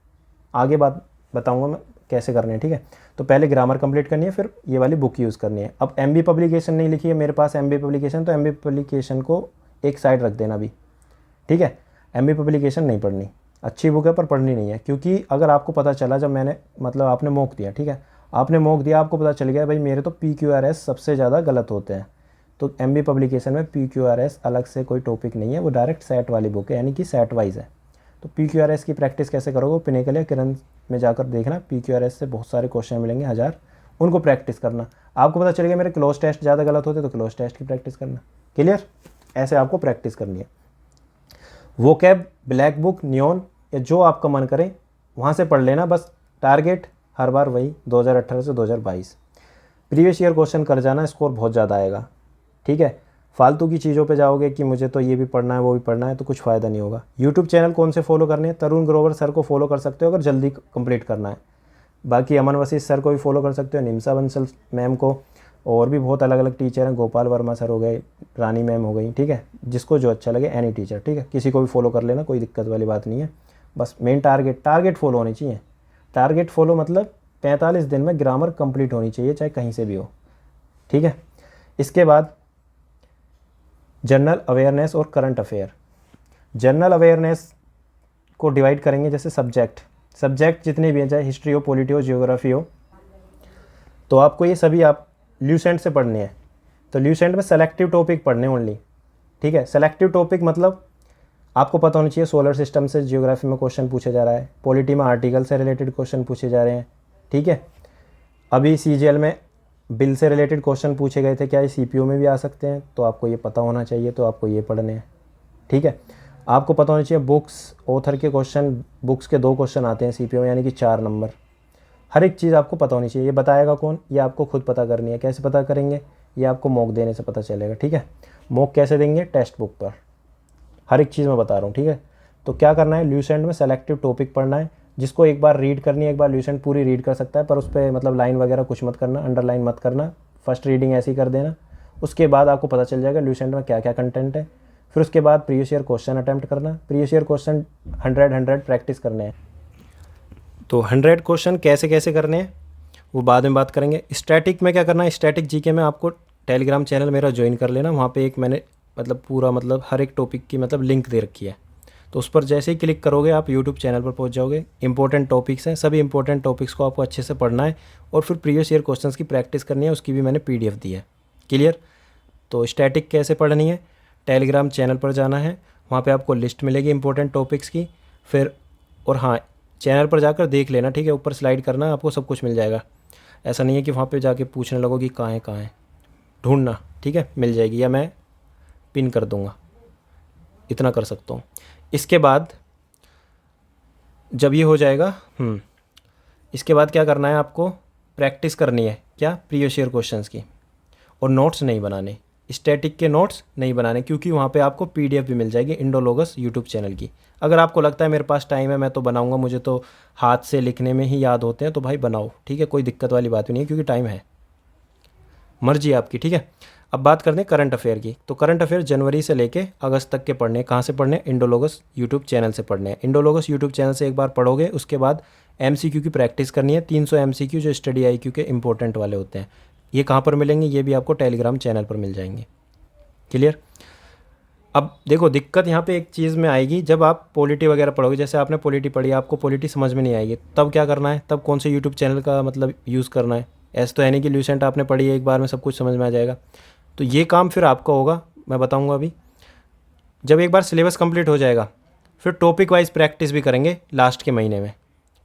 आगे बात बताऊंगा मैं कैसे करने हैं। ठीक है, तो पहले ग्रामर कंप्लीट करनी है, फिर ये वाली बुक यूज़ करनी है। अब MB पब्लिकेशन नहीं लिखी है मेरे पास, MB पब्लिकेशन, तो MB पब्लिकेशन को एक साइड रख देना भी। ठीक है, MB पब्लिकेशन नहीं पढ़नी, अच्छी बुक है पर पढ़नी नहीं है, क्योंकि अगर आपको पता चला, जब मैंने मतलब आपने मॉक दिया, ठीक है, आपने मॉक दिया, आपको पता चल गया भाई मेरे तो PQRS सबसे ज़्यादा गलत होते हैं, तो MB पब्लिकेशन में PQRS अलग से कोई टॉपिक नहीं है, वो डायरेक्ट सेट वाली बुक है, यानी कि सेट वाइज है। तो PQRS की प्रैक्टिस कैसे करोगे, पिनेकल या किरण में जाकर देखना, PQRS से बहुत सारे क्वेश्चन मिलेंगे 1000, उनको प्रैक्टिस करना। आपको पता चलेगा मेरे क्लोज टेस्ट ज़्यादा गलत होते, तो क्लोज टेस्ट की प्रैक्टिस करना। क्लियर? ऐसे आपको प्रैक्टिस करनी है। वोकैब, ब्लैक बुक, नियॉन, या जो आपका मन करे वहाँ से पढ़ लेना, बस टारगेट हर बार वही 2018 से 2022। प्रीवियस ईयर क्वेश्चन कर जाना, स्कोर बहुत ज़्यादा आएगा। ठीक है, फालतू की चीज़ों पे जाओगे कि मुझे तो ये भी पढ़ना है वो भी पढ़ना है, तो कुछ फ़ायदा नहीं होगा। यूट्यूब चैनल कौन से फॉलो करने हैं, तरुण ग्रोवर सर को फॉलो कर सकते हो अगर जल्दी कंप्लीट करना है। बाकी अमन वसीस सर को भी फॉलो कर सकते हो, निम्सा बंसल मैम को, और भी बहुत अलग अलग टीचर हैं, गोपाल वर्मा सर हो गए, रानी मैम हो गई। ठीक है, जिसको जो अच्छा लगे, एनी टीचर। ठीक है, किसी को भी फॉलो कर लेना, कोई दिक्कत वाली बात नहीं है। बस मेन टारगेट फॉलो होनी चाहिए। टारगेट फॉलो मतलब 45 दिन में ग्रामर कंप्लीट होनी चाहिए, चाहे कहीं से भी हो। ठीक है, इसके बाद जनरल अवेयरनेस और करंट अफेयर। जनरल अवेयरनेस को डिवाइड करेंगे जैसे सब्जेक्ट, सब्जेक्ट जितने भी हैं, चाहे हिस्ट्री हो, पॉलिटी हो, जियोग्राफी हो, तो आपको ये सभी आप ल्यूसेंट से पढ़ने हैं। तो ल्यूसेंट में सेलेक्टिव टॉपिक पढ़ने ओनली, ठीक है। सेलेक्टिव टॉपिक मतलब आपको पता होना चाहिए सोलर सिस्टम से जियोग्राफी में क्वेश्चन पूछे जा रहा है, पॉलिटी में आर्टिकल से रिलेटेड क्वेश्चन पूछे जा रहे हैं, ठीक है। अभी सीजीएल में बिल से रिलेटेड क्वेश्चन पूछे गए थे, क्या ये सीपीओ में भी आ सकते हैं, तो आपको ये पता होना चाहिए, तो आपको ये पढ़ने हैं, ठीक है। आपको पता होना चाहिए बुक्स, ऑथर के क्वेश्चन, बुक्स के 2 क्वेश्चन आते हैं सीपीओ में, यानी कि 4 नंबर। हर एक चीज़ आपको पता होनी चाहिए। ये बताएगा कौन, ये आपको खुद पता करनी है। कैसे पता करेंगे, ये आपको मॉक देने से पता चलेगा, ठीक है। मॉक कैसे देंगे, टेक्स्ट बुक पर, हर एक चीज़ मैं बता रहा हूँ, ठीक है। तो क्या करना है, ल्यूसेंट में सेलेक्टिव टॉपिक पढ़ना है। जिसको एक बार रीड करनी है, एक बार ल्यूसेंट पूरी रीड कर सकता है, पर उस पर मतलब लाइन वगैरह कुछ मत करना, अंडरलाइन मत करना, फर्स्ट रीडिंग ऐसी कर देना। उसके बाद आपको पता चल जाएगा ल्यूसेंट में क्या क्या कंटेंट है। फिर उसके बाद प्रीवियस ईयर क्वेश्चन अटैम्प्ट करना। प्रीवियस ईयर क्वेश्चन 100 प्रैक्टिस करने हैं। तो 100 क्वेश्चन कैसे कैसे करने हैं वो बाद में बात करेंगे। स्टैटिक में क्या करना है, स्टैटिक जीके में आपको टेलीग्राम चैनल मेरा ज्वाइन कर लेना। वहाँ पे एक मैंने मतलब पूरा मतलब हर एक टॉपिक की मतलब लिंक दे रखी है, तो उस पर जैसे ही क्लिक करोगे आप यूट्यूब चैनल पर पहुँच जाओगे। इंपॉर्टेंट टॉपिक्स हैं, सभी इंपॉर्टेंट टॉपिक्स को आपको अच्छे से पढ़ना है और फिर प्रीवियस ईयर क्वेश्चंस की प्रैक्टिस करनी है। उसकी भी मैंने पीडीएफ दी है, क्लियर। तो स्टैटिक कैसे पढ़नी है, टेलीग्राम चैनल पर जाना है, वहाँ पे आपको लिस्ट मिलेगी इंपॉर्टेंट टॉपिक्स की। फिर और हाँ, चैनल पर जाकर देख लेना, ठीक है। ऊपर स्लाइड करना, आपको सब कुछ मिल जाएगा। ऐसा नहीं है कि वहाँ पे जाके पूछने लगो कि कहाँ है, ढूंढना, ठीक है, मिल जाएगी, या मैं पिन कर दूँगा, इतना कर सकता हूँ। इसके बाद जब ये हो जाएगा, इसके बाद क्या करना है, आपको प्रैक्टिस करनी है, क्या, प्रीवियस ईयर क्वेश्चंस की। और नोट्स नहीं बनाने, स्टैटिक के नोट्स नहीं बनाने, क्योंकि वहाँ पे आपको पीडीएफ भी मिल जाएगी इंडोलॉगस यूट्यूब चैनल की। अगर आपको लगता है मेरे पास टाइम है, मैं तो बनाऊंगा, मुझे तो हाथ से लिखने में ही याद होते हैं, तो भाई बनाओ, ठीक है, कोई दिक्कत वाली बात भी नहीं है, क्योंकि टाइम है, मर्जी आपकी, ठीक है। अब बात करते हैं करंट अफेयर की। तो करंट अफेयर जनवरी से लेके अगस्त तक के पढ़ने, कहाँ से पढ़ने, इंडोलॉगस यूट्यूब चैनल से पढ़ने हैं। इंडोलॉगस यूट्यूब चैनल से एक बार पढ़ोगे, उसके बाद एमसीक्यू की प्रैक्टिस करनी है। 300 एमसीक्यू जो स्टडी आईक्यू के इंपॉर्टेंट वाले होते हैं। ये कहाँ पर मिलेंगे, ये भी आपको टेलीग्राम चैनल पर मिल जाएंगे, क्लियर। अब देखो दिक्कत यहाँ पे एक चीज़ में आएगी, जब आप पॉलिटी वगैरह पढ़ोगे, जैसे आपने पॉलिटी पढ़ी, आपको पॉलिटी समझ में नहीं आएगी, तब क्या करना है, तब कौन से यूट्यूब चैनल का मतलब यूज़ करना है। ऐसा तो है नहीं कि ल्यूसेंट आपने पढ़ी है एक बार में सब कुछ समझ में आ जाएगा। तो ये काम फिर आपका होगा, मैं बताऊँगा अभी। जब एक बार सिलेबस कंप्लीट हो जाएगा, फिर टॉपिक वाइज प्रैक्टिस भी करेंगे लास्ट के महीने में,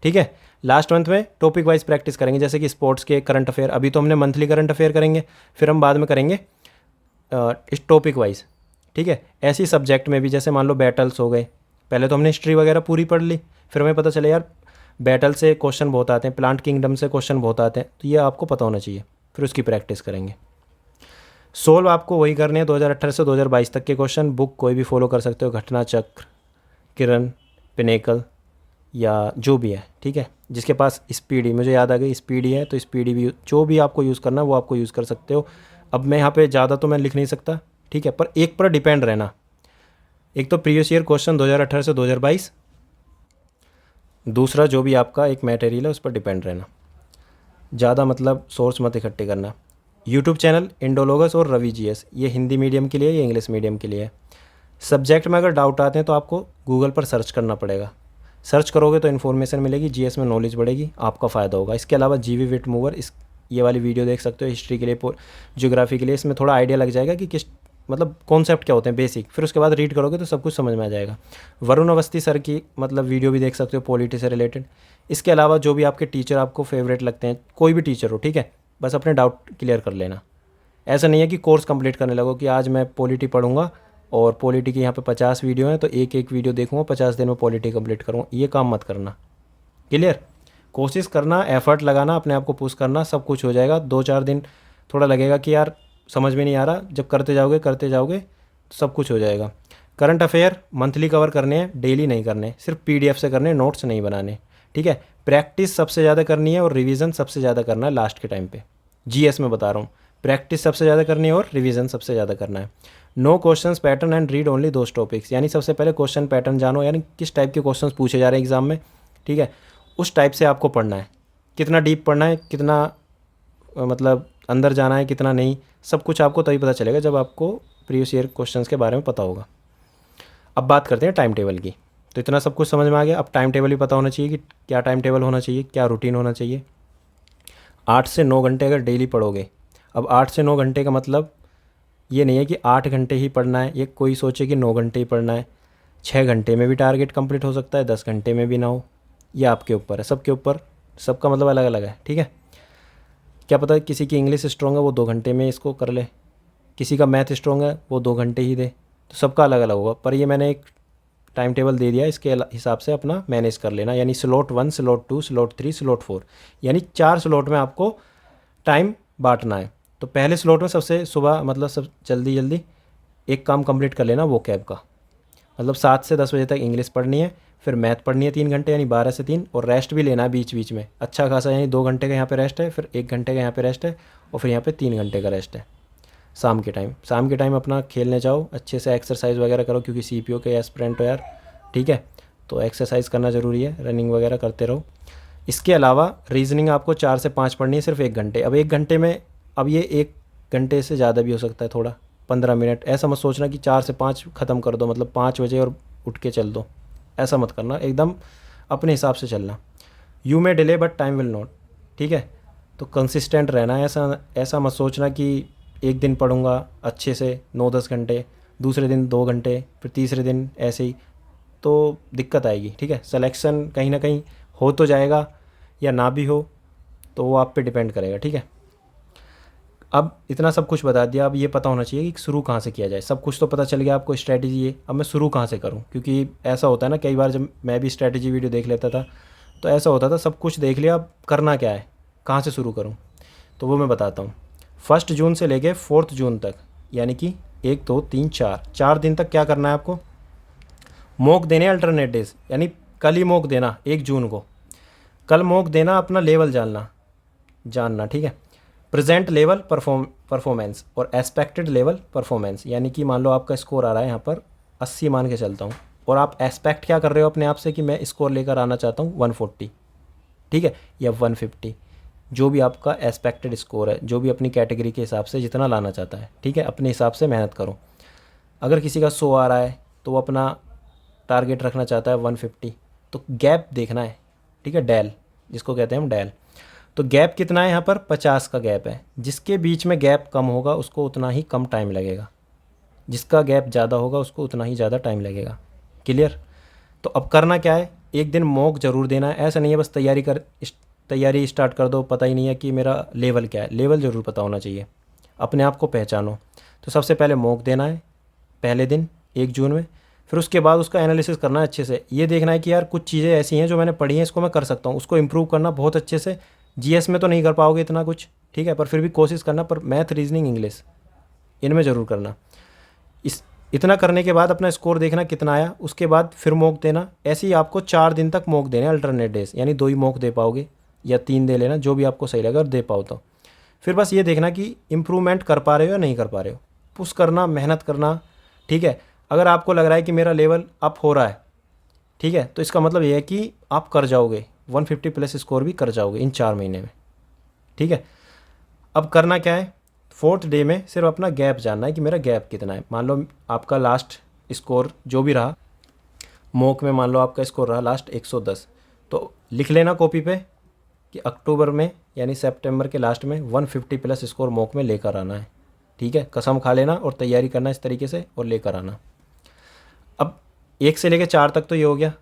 ठीक है। लास्ट मंथ में टॉपिक वाइज प्रैक्टिस करेंगे, जैसे कि स्पोर्ट्स के करंट अफेयर, अभी तो हमने मंथली करंट अफेयर करेंगे, फिर हम बाद में करेंगे इस टॉपिक वाइज, ठीक है। ऐसी सब्जेक्ट में भी, जैसे मान लो बैटल्स हो गए, पहले तो हमने हिस्ट्री वगैरह पूरी पढ़ ली, फिर हमें पता चले यार बैटल से क्वेश्चन बहुत आते हैं, प्लांट किंगडम से क्वेश्चन बहुत आते हैं, तो ये आपको पता होना चाहिए, फिर उसकी प्रैक्टिस करेंगे। सोल्व आपको वही करने हैं 2018 से 2022 तक के क्वेश्चन। बुक कोई भी फॉलो कर सकते हो, घटना चक्र, किरण, पिनेकल, या जो भी है, ठीक है। जिसके पास स्पीडी, मुझे याद आ गई, स्पीडी है, तो स्पीडी भी जो भी आपको यूज़ करना है वो आपको यूज़ कर सकते हो। अब मैं यहाँ पे ज़्यादा तो मैं लिख नहीं सकता, ठीक है, पर एक पर डिपेंड रहना। एक तो प्रीवियस ईयर क्वेश्चन 2018 से 2022, दूसरा जो भी आपका एक मटेरियल है उस पर डिपेंड रहना। ज़्यादा मतलब सोर्स मत इकट्ठे करना। यूट्यूब चैनल इंडोलॉगस और रवि जीएस, ये हिंदी मीडियम के लिए, ये इंग्लिश मीडियम के लिए है। सब्जेक्ट में अगर डाउट आते हैं तो आपको गूगल पर सर्च करना पड़ेगा। सर्च करोगे तो इन्फॉर्मेशन मिलेगी, जीएस में नॉलेज बढ़ेगी, आपका फ़ायदा होगा। इसके अलावा जीवी विट मूवर, इस ये वाली वीडियो देख सकते हो, हिस्ट्री के लिए, ज्योग्राफी के लिए। इसमें थोड़ा आइडिया लग जाएगा कि किस मतलब कॉन्सेप्ट क्या होते हैं बेसिक, फिर उसके बाद रीड करोगे तो सब कुछ समझ में आ जाएगा। वरुण अवस्थी सर की मतलब वीडियो भी देख सकते हो पॉलिटी से रिलेटेड। इसके अलावा जो भी आपके टीचर आपको फेवरेट लगते हैं, कोई भी टीचर हो, ठीक है, बस अपने डाउट क्लियर कर लेना। ऐसा नहीं है कि कोर्स कंप्लीट करने लगो कि आज मैं पॉलिटी पढ़ूंगा और पॉलिटी की यहाँ पे 50 वीडियो हैं तो एक एक वीडियो देखूंगा, 50 दिन में पॉलिटी कंप्लीट करूँगा, ये काम मत करना, क्लियर। कोशिश करना, एफर्ट लगाना, अपने आप को पुश करना, सब कुछ हो जाएगा। 2-4 दिन थोड़ा लगेगा कि यार समझ में नहीं आ रहा, जब करते जाओगे तो सब कुछ हो जाएगा। करंट अफेयर मंथली कवर करने हैं, डेली नहीं करने, सिर्फ पीडीएफ से करने, नोट्स नहीं बनाने, ठीक है। प्रैक्टिस सबसे ज़्यादा करनी है और रिवीजन सबसे ज़्यादा करना है लास्ट के टाइम पे। जीएस में बता रहा हूँ, प्रैक्टिस सबसे ज़्यादा करनी है और रिवीजन सबसे ज़्यादा करना है। No questions pattern and read only those topics, यानी सबसे पहले क्वेश्चन पैटर्न जानो, यानी किस टाइप के क्वेश्चंस पूछे जा रहे हैं एग्जाम में, ठीक है, उस टाइप से आपको पढ़ना है। कितना डीप पढ़ना है, कितना मतलब अंदर जाना है, कितना नहीं, सब कुछ आपको तभी पता चलेगा जब आपको प्रीवियस ईयर क्वेश्चंस के बारे में पता होगा। अब बात करते हैं टाइम टेबल की, तो इतना सब कुछ समझ में आ गया। अब टाइम टेबल भी पता होना चाहिए कि क्या टाइम टेबल होना चाहिए, क्या रूटीन होना चाहिए। 8 से 9 घंटे अगर डेली पढ़ोगे, अब 8 से 9 घंटे का मतलब ये नहीं है कि 8 घंटे ही पढ़ना है, ये कोई सोचे कि 9 घंटे ही पढ़ना है। 6 घंटे में भी टारगेट कंप्लीट हो सकता है, 10 घंटे में भी ना हो, ये आपके ऊपर है, सबके ऊपर, सबका मतलब अलग अलग है, ठीक है। क्या पता किसी की इंग्लिश स्ट्रॉन्ग है वो 2 घंटे में इसको कर ले, किसी का मैथ स्ट्रॉन्ग है वो 2 घंटे ही दे, तो सबका अलग अलग होगा। पर ये मैंने एक टाइम टेबल दे दिया, इसके हिसाब से अपना मैनेज कर लेना, यानी स्लॉट 1, स्लॉट 2, स्लॉट 3, स्लॉट 4, यानी 4 स्लॉट में आपको टाइम बांटना है। तो पहले स्लॉट में सबसे सुबह मतलब सब जल्दी जल्दी एक काम कंप्लीट कर लेना, वो कैब का, मतलब 7 से 10 बजे तक इंग्लिश पढ़नी है, फिर मैथ पढ़नी है 3 घंटे यानी 12 से 3, और रेस्ट भी लेना है बीच बीच में अच्छा खासा, यानी 2 घंटे का यहाँ पे रेस्ट है, फिर 1 घंटे का यहाँ पे रेस्ट है, और फिर यहाँ पे 3 घंटे का रेस्ट है। शाम के टाइम अपना खेलने जाओ, अच्छे से एक्सरसाइज वगैरह करो, क्योंकि CPO के एस्पिरेंट हो यार, ठीक है। तो एक्सरसाइज करना ज़रूरी है, रनिंग वगैरह करते रहो। इसके अलावा रीजनिंग आपको 4 से 5 पढ़नी है सिर्फ 1 घंटे। अब 1 घंटे में, अब ये 1 घंटे से ज़्यादा भी हो सकता है, थोड़ा 15 मिनट, ऐसा मत सोचना कि 4 से 5 ख़त्म कर दो, मतलब 5 बजे और उठ के चल दो, ऐसा मत करना, एकदम अपने हिसाब से चलना। You may delay but time will not, ठीक है। तो कंसिस्टेंट रहना है, ऐसा मत सोचना कि एक दिन पढ़ूंगा अच्छे से 9-10 घंटे, दूसरे दिन 2 घंटे, फिर तीसरे दिन ऐसे ही, तो दिक्कत आएगी, ठीक है। सिलेक्शन कहीं ना कहीं हो तो जाएगा या ना भी हो, तो वो आप पे डिपेंड करेगा, ठीक है। अब इतना सब कुछ बता दिया, अब ये पता होना चाहिए कि शुरू कहाँ से किया जाए। सब कुछ तो पता चल गया आपको, स्ट्रैटेजी है, अब मैं शुरू कहाँ से करूँ, क्योंकि ऐसा होता है ना, कई बार जब मैं भी स्ट्रैटेजी वीडियो देख लेता था तो ऐसा होता था, सब कुछ देख लिया, अब करना क्या है, कहाँ से शुरू करूँ, तो वो मैं बताता हूँ। 1 जून से लेके 4 जून तक, यानी कि 1, 2, 3, 4 दिन तक क्या करना है आपको, मॉक देने अल्टरनेट डेज, यानी कल ही मॉक देना 1 जून को, कल मॉक देना, अपना लेवल जानना, ठीक है। प्रेजेंट लेवल परफॉर्मेंस और एक्सपेक्टेड लेवल परफॉर्मेंस, यानी कि मान लो आपका स्कोर आ रहा है यहाँ पर 80 मान के चलता हूँ, और आप एक्सपेक्ट क्या कर रहे हो अपने आप से कि मैं स्कोर लेकर आना चाहता हूँ 140, ठीक है, या 150, जो भी आपका एक्सपेक्टेड स्कोर है, जो भी अपनी कैटेगरी के हिसाब से जितना लाना चाहता है, ठीक है, अपने हिसाब से मेहनत करो। अगर किसी का 100 आ रहा है तो वो अपना टारगेट रखना चाहता है 150, तो गैप देखना है, ठीक है, डैल जिसको कहते हैं हम, डैल। तो गैप कितना है यहाँ पर, 50 का गैप है, जिसके बीच में गैप कम होगा उसको उतना ही कम टाइम लगेगा, जिसका गैप ज़्यादा होगा उसको उतना ही ज़्यादा टाइम लगेगा। क्लियर। तो अब करना क्या है, एक दिन मॉक ज़रूर देना है, ऐसा नहीं है बस तैयारी स्टार्ट कर दो, पता ही नहीं है कि मेरा लेवल क्या है, लेवल ज़रूर पता होना चाहिए, अपने आप को पहचानो। तो सबसे पहले मॉक देना है पहले दिन 1 जून में, फिर उसके बाद उसका एनालिसिस करना है अच्छे से, ये देखना है कि यार कुछ चीज़ें ऐसी हैं जो मैंने पढ़ी हैं, इसको मैं कर सकता हूँ, उसको इम्प्रूव करना बहुत अच्छे से। GS में तो नहीं कर पाओगे इतना कुछ, ठीक है, पर फिर भी कोशिश करना, पर मैथ, रीजनिंग, इंग्लिश इनमें ज़रूर करना। इतना करने के बाद अपना स्कोर देखना कितना आया, उसके बाद फिर मॉक देना। ऐसे ही आपको 4 दिन तक मॉक देने अल्टरनेट डेज, यानी 2 ही मॉक दे पाओगे या 3 दे लेना, जो भी आपको सही लगे, अगर दे पाओ तो। फिर बस ये देखना कि इम्प्रूवमेंट कर पा रहे हो या नहीं कर पा रहे हो, पुश करना, मेहनत करना, ठीक है। अगर आपको लग रहा है कि मेरा लेवल अप हो रहा है, ठीक है, तो इसका मतलब ये है कि आप कर जाओगे 150 प्लस स्कोर भी कर जाओगे इन 4 महीने में, ठीक है। अब करना क्या है, 4th डे में सिर्फ अपना गैप जानना है कि मेरा गैप कितना है। मान लो आपका लास्ट स्कोर जो भी रहा मॉक में, मान लो आपका स्कोर रहा लास्ट 110, तो लिख लेना कॉपी पे कि अक्टूबर में यानी सितंबर के लास्ट में 150 प्लस स्कोर मॉक में लेकर आना है, ठीक है। कसम खा लेना और तैयारी करना इस तरीके से और लेकर आना। अब 1 से लेकर 4 तक तो ये हो गया।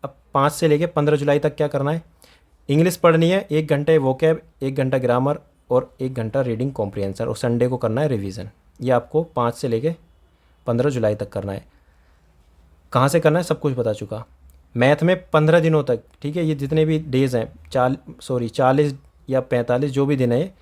अब 5 से लेकर 15 जुलाई तक क्या करना है, इंग्लिश पढ़नी है 1 घंटे वोकैब, 1 घंटा ग्रामर और 1 घंटा रीडिंग कॉम्प्रिहेंशन, और संडे को करना है रिवीजन। ये आपको 5 से लेकर 15 जुलाई तक करना है। कहाँ से करना है सब कुछ बता चुका। मैथ में 15 दिनों तक, ठीक है, ये जितने भी डेज़ हैं 40 या 45 जो भी दिन है,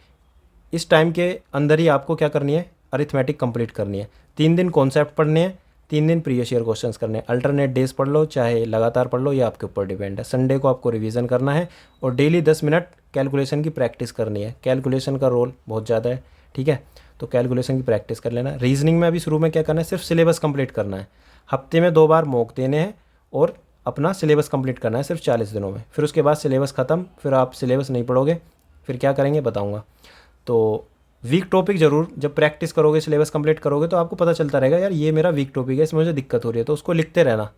इस टाइम के अंदर ही आपको क्या करनी है, अरिथमेटिक कंप्लीट करनी है। 3 दिन कॉन्सेप्ट पढ़ने हैं, 3 दिन प्रीवियस ईयर क्वेश्चंस करने हैं। अल्टरनेट डेज पढ़ लो चाहे लगातार पढ़ लो, ये आपके ऊपर डिपेंड है। संडे को आपको रिवीजन करना है और डेली 10 मिनट कैलकुलेशन की प्रैक्टिस करनी है। कैलकुलेशन का रोल बहुत ज़्यादा है, ठीक है, तो कैलकुलेशन की प्रैक्टिस कर लेना। रीजनिंग में अभी शुरू में क्या करना है, सिर्फ सिलेबस कंप्लीट करना है। हफ्ते में 2 बार मॉक देने हैं और अपना सिलेबस कंप्लीट करना है सिर्फ 40 दिनों में। फिर उसके बाद सिलेबस ख़त्म, फिर आप सिलेबस नहीं पढ़ोगे, फिर क्या करेंगे बताऊँगा। तो वीक टॉपिक ज़रूर जब प्रैक्टिस करोगे, सिलेबस कंप्लीट करोगे, तो आपको पता चलता रहेगा यार ये मेरा वीक टॉपिक है, इसमें मुझे दिक्कत हो रही है, तो उसको लिखते रहना,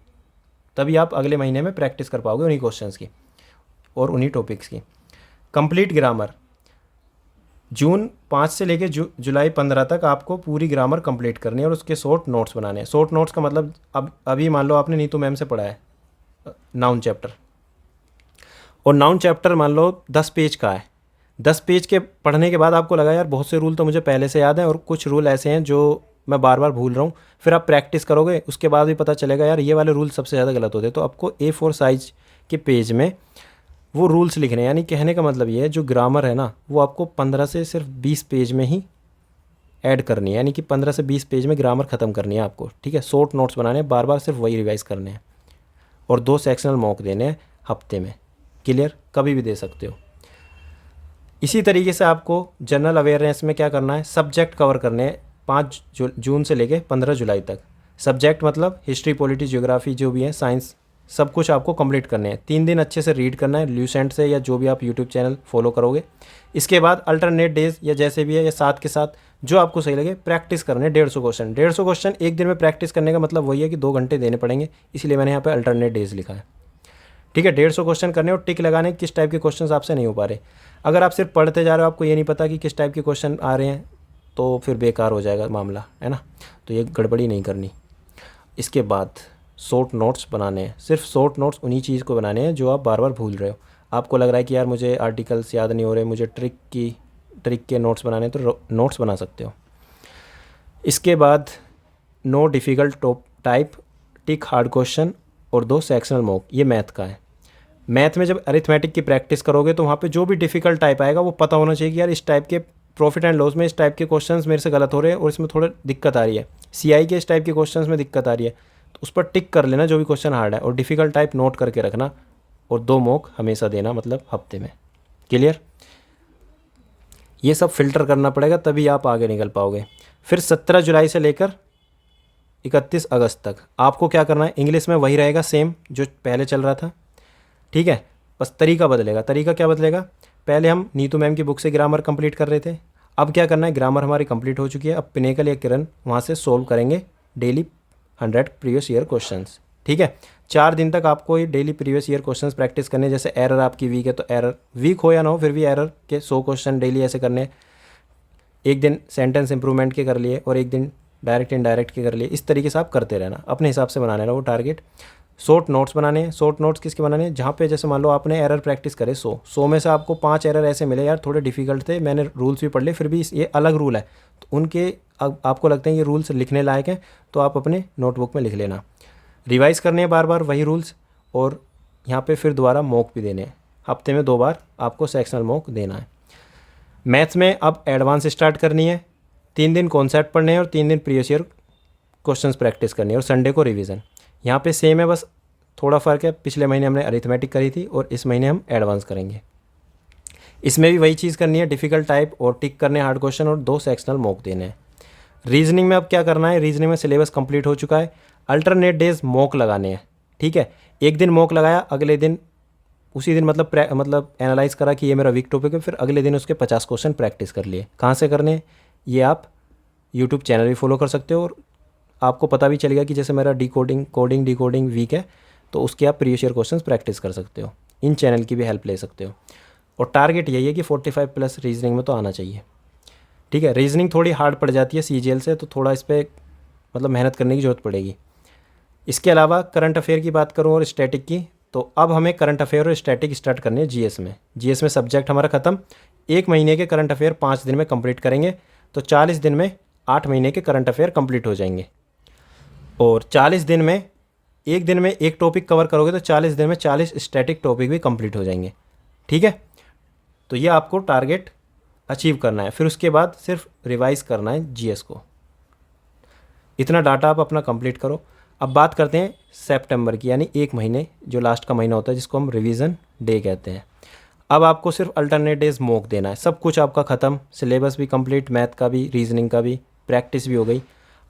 तभी आप अगले महीने में प्रैक्टिस कर पाओगे उन्हीं क्वेश्चंस की और उन्हीं टॉपिक्स की। कंप्लीट ग्रामर, जून 5 से लेके जुलाई 15 तक आपको पूरी ग्रामर कंप्लीट करनी है और उसके शॉर्ट नोट्स बनाने हैं। शॉर्ट नोट्स का मतलब अब अभी मान लो आपने नीतू मैम से पढ़ा है नाउन चैप्टर, और नाउन चैप्टर मान लो 10 पेज का है। 10 पेज के पढ़ने के बाद आपको लगा यार बहुत से रूल तो मुझे पहले से याद हैं और कुछ रूल ऐसे हैं जो मैं बार बार भूल रहा हूँ। फिर आप प्रैक्टिस करोगे, उसके बाद भी पता चलेगा यार ये वाले रूल सबसे ज़्यादा गलत होते हैं। तो आपको A4 साइज के पेज में वो रूल्स लिखने हैं। यानी कहने का मतलब ये है जो ग्रामर है ना वो आपको 15 से सिर्फ 20 पेज में ही ऐड करनी है। यानी कि 15 से 20 पेज में ग्रामर ख़त्म करनी है आपको, ठीक है। शॉर्ट नोट्स बनाने हैं, बार बार सिर्फ वही रिवाइज करने हैं और 2 सेक्शनल मॉक देने हैं हफ्ते में। क्लियर, कभी भी दे सकते हो। इसी तरीके से आपको जनरल अवेयरनेस में क्या करना है, सब्जेक्ट कवर करने हैं 5 जून से लेके 15 जुलाई तक। सब्जेक्ट मतलब हिस्ट्री, पॉलिटी, ज्योग्राफी जो भी है, साइंस, सब कुछ आपको कंप्लीट करने हैं। 3 दिन अच्छे से रीड करना है ल्यूसेंट से या जो भी आप यूट्यूब चैनल फॉलो करोगे। इसके बाद अल्टरनेट डेज या जैसे भी है या साथ के साथ जो आपको सही लगे प्रैक्टिस करने 150 क्वेश्चन। 150 क्वेश्चन एक दिन में प्रैक्टिस करने का मतलब वही है कि 2 घंटे देने पड़ेंगे, इसलिए मैंने यहाँ पे अल्टरनेट डेज लिखा है, ठीक है। 150 क्वेश्चन करने और टिक लगाने किस टाइप के क्वेश्चन आपसे नहीं हो पा रहे। अगर आप सिर्फ पढ़ते जा रहे हो, आपको ये नहीं पता कि किस टाइप के क्वेश्चन आ रहे हैं, तो फिर बेकार हो जाएगा मामला, है ना। तो ये गड़बड़ी नहीं करनी। इसके बाद शॉर्ट नोट्स बनाने हैं। सिर्फ शॉर्ट नोट्स उन्हीं चीज़ को बनाने हैं जो आप बार बार भूल रहे हो। आपको लग रहा है कि यार मुझे आर्टिकल्स याद नहीं हो रहे, मुझे ट्रिक के नोट्स बनाने, तो नोट्स बना सकते हो। इसके बाद नो डिफ़िकल्ट टाइप, टिक हार्ड क्वेश्चन और 2 सेक्शनल मॉक। ये मैथ का है। मैथ में जब अरिथमेटिक की प्रैक्टिस करोगे तो वहाँ पे जो भी डिफ़िकल्ट टाइप आएगा वो पता होना चाहिए कि यार इस टाइप के प्रॉफिट एंड लॉस में इस टाइप के क्वेश्चंस मेरे से गलत हो रहे हैं और इसमें थोड़ा दिक्कत आ रही है। CI के इस टाइप के क्वेश्चंस में दिक्कत आ रही है, तो उस पर टिक कर लेना जो भी क्वेश्चन हार्ड है, और डिफ़िकल्ट टाइप नोट करके रखना, और 2 मॉक हमेशा देना, मतलब हफ्ते में। क्लियर, ये सब फिल्टर करना पड़ेगा तभी आप आगे निकल पाओगे। फिर 17 जुलाई से लेकर 31 अगस्त तक आपको क्या करना है, इंग्लिश में वही रहेगा सेम जो पहले चल रहा था, ठीक है। बस तरीका बदलेगा। तरीका क्या बदलेगा, पहले हम नीतू मैम की बुक से ग्रामर कंप्लीट कर रहे थे, अब क्या करना है, ग्रामर हमारी कंप्लीट हो चुकी है, अब पिनेकल या किरण वहाँ से सोल्व करेंगे डेली 100 प्रीवियस ईयर क्वेश्चंस, ठीक है। 4 दिन तक आपको ये daily previous year questions practice करने। जैसे एरर आपकी वीक है तो एरर, वीक हो या ना हो फिर भी एरर के 100 क्वेश्चन डेली ऐसे करने। एक दिन सेंटेंस इंप्रूवमेंट के कर लिए और एक दिन डायरेक्ट इनडायरेक्ट के कर लिए। इस तरीके से आप करते रहना, अपने हिसाब से बनाने रहो वो टारगेट। शॉर्ट नोट्स बनाने हैं। शॉर्ट नोट्स किसके बनाने हैं, जहाँ पे जैसे मान लो आपने एरर प्रैक्टिस करे 100 में से आपको 5 एरर ऐसे मिले यार थोड़े डिफिकल्ट थे, मैंने रूल्स भी पढ़ लिए फिर भी ये अलग रूल है, तो उनके आपको लगते हैं ये रूल्स लिखने लायक हैं तो आप अपने नोटबुक में लिख लेना। रिवाइज़ करने हैं बार बार वही रूल्स, और यहाँ पे फिर दोबारा मॉक भी देने हैं। हफ्ते में 2 बार आपको सेक्शनल मॉक देना है। मैथ्स में अब एडवांस स्टार्ट करनी है। 3 दिन कॉन्सेप्ट पढ़ने हैं और 3 दिन प्रीवियस ईयर क्वेश्चंस प्रैक्टिस करनी है और संडे को रिवीजन। यहाँ पे सेम है, बस थोड़ा फ़र्क है। पिछले महीने हमने अरिथमेटिक करी थी और इस महीने हम एडवांस करेंगे। इसमें भी वही चीज़ करनी है, डिफ़िकल्ट टाइप और टिक करने हार्ड क्वेश्चन और 2 सेक्शनल मॉक देने हैं। रीजनिंग में अब क्या करना है, रीजनिंग में सिलेबस कंप्लीट हो चुका है। अल्टरनेट डेज मॉक लगाने हैं, ठीक है। एक दिन मॉक लगाया, अगले दिन उसी दिन मतलब एनालाइज करा कि ये मेरा वीक टॉपिक है, फिर अगले दिन उसके 50 क्वेश्चन प्रैक्टिस कर लिए। कहाँ से करने, ये आप यूट्यूब चैनल भी फॉलो कर सकते हो और आपको पता भी चलेगा कि जैसे मेरा कोडिंग डिकोडिंग वीक है तो उसके आप प्रीवियस ईयर क्वेश्चंस प्रैक्टिस कर सकते हो। इन चैनल की भी हेल्प ले सकते हो। और टारगेट यही है कि 45 प्लस रीजनिंग में तो आना चाहिए, ठीक है। रीजनिंग थोड़ी हार्ड पड़ जाती है CGL से, तो थोड़ा इस पर मतलब मेहनत करने की ज़रूरत पड़ेगी। इसके अलावा करंट अफेयर की बात करूँ और स्टैटिक की, तो अब हमें करंट अफेयर और स्टैटिक स्टार्ट करनी है GS में। GS में सब्जेक्ट हमारा ख़त्म। 1 महीने के करंट अफेयर 5 दिन में कंप्लीट करेंगे, तो 40 दिन में 8 महीने के करंट अफेयर कंप्लीट हो जाएंगे। और 40 दिन में एक दिन में एक टॉपिक कवर करोगे तो 40 दिन में 40 स्टैटिक टॉपिक भी कंप्लीट हो जाएंगे, ठीक है। तो ये आपको टारगेट अचीव करना है। फिर उसके बाद सिर्फ रिवाइज करना है GS को। इतना डाटा आप अपना कंप्लीट करो। अब बात करते हैं सितंबर की, यानी 1 महीने जो लास्ट का महीना होता है जिसको हम रिवीजन डे कहते हैं। अब आपको सिर्फ अल्टरनेट डेज मॉक देना है। सब कुछ आपका ख़त्म, सिलेबस भी कंप्लीट, मैथ का भी, रीजनिंग का भी, प्रैक्टिस भी हो गई।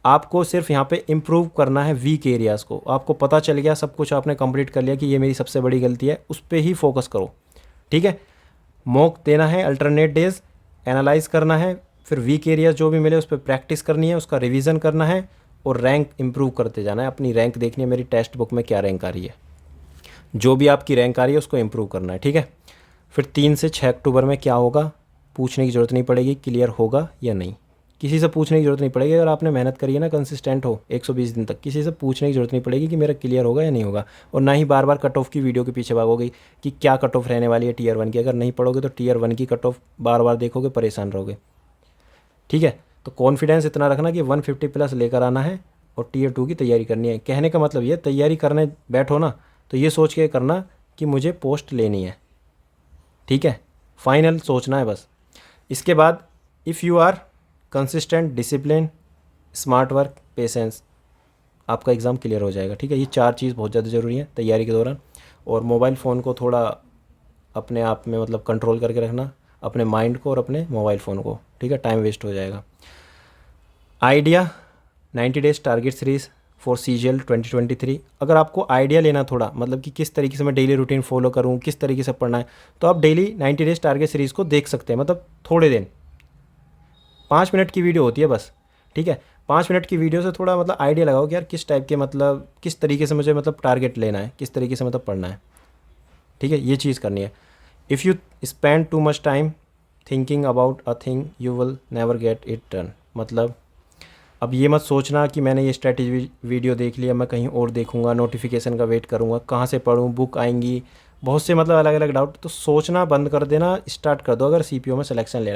आपको सिर्फ यहाँ पे इम्प्रूव करना है वीक एरियाज़ को। आपको पता चल गया, सब कुछ आपने कंप्लीट कर लिया कि ये मेरी सबसे बड़ी गलती है, उस पर ही फोकस करो, ठीक है। मॉक देना है, अल्टरनेट डेज एनालाइज करना है, फिर वीक एरियाज जो भी मिले उस पर प्रैक्टिस करनी है, उसका रिवीजन करना है और रैंक इम्प्रूव करते जाना है। अपनी रैंक देखनी है, मेरी टेक्स्ट बुक में क्या रैंक आ रही है, जो भी आपकी रैंक आ रही है उसको इम्प्रूव करना है, ठीक है। फिर 3 से 6 अक्टूबर में क्या होगा, पूछने की ज़रूरत नहीं पड़ेगी क्लियर होगा या नहीं, किसी से पूछने की ज़रूरत नहीं पड़ेगी। अगर आपने मेहनत करी है ना, कंसिस्टेंट हो 120 दिन तक, किसी से पूछने की ज़रूरत नहीं पड़ेगी कि मेरा क्लियर होगा या नहीं होगा। और ना ही बार बार कट ऑफ की वीडियो के पीछे भागोगे कि क्या कट ऑफ रहने वाली है टीयर 1 की। अगर नहीं पढ़ोगे तो टीयर 1 की कट ऑफ बार बार देखोगे, परेशान रहोगे, ठीक है। तो कॉन्फिडेंस इतना रखना कि 150 प्लस लेकर आना है और टीयर 2 की तैयारी करनी है। कहने का मतलब ये, तैयारी करने बैठो ना तो ये सोच के करना कि मुझे पोस्ट लेनी है, ठीक है। फाइनल सोचना है बस। इसके बाद if you are consistent, discipline, smart work, patience, आपका एग्ज़ाम क्लियर हो जाएगा, ठीक है। ये 4 चीज़ बहुत ज़्यादा ज़रूरी है तैयारी के दौरान। और मोबाइल फ़ोन को थोड़ा अपने आप में मतलब कंट्रोल करके रखना, अपने माइंड को और अपने मोबाइल फ़ोन को, ठीक है, टाइम वेस्ट हो जाएगा। Idea 90 days target series for CGL 2023। अगर आपको आइडिया लेना थोड़ा, मतलब कि किस तरीके से मैं डेली रूटीन फॉलो करूँ, किस तरीके से पढ़ना है, तो आप डेली 90 डेज टारगेट सीरीज़ को देख सकते हैं। मतलब थोड़े दिन, 5 मिनट की वीडियो होती है बस, ठीक है। 5 मिनट की वीडियो से थोड़ा मतलब आइडिया लगाओ कि यार किस टाइप के, मतलब किस तरीके से मुझे मतलब टारगेट लेना है, किस तरीके से मतलब पढ़ना है, ठीक है। ये चीज़ करनी है। If you spend too much time thinking about a thing you will never get it done. मतलब अब ये मत सोचना कि मैंने ये स्ट्रैटेजी वीडियो देख लिया, मैं कहीं और देखूंगा, नोटिफिकेशन का वेट करूंगा, कहाँ से पढूं, बुक आएंगी, बहुत से मतलब अलग अलग डाउट। तो सोचना बंद कर देना, स्टार्ट कर दो अगर CPO में सिलेक्शन ले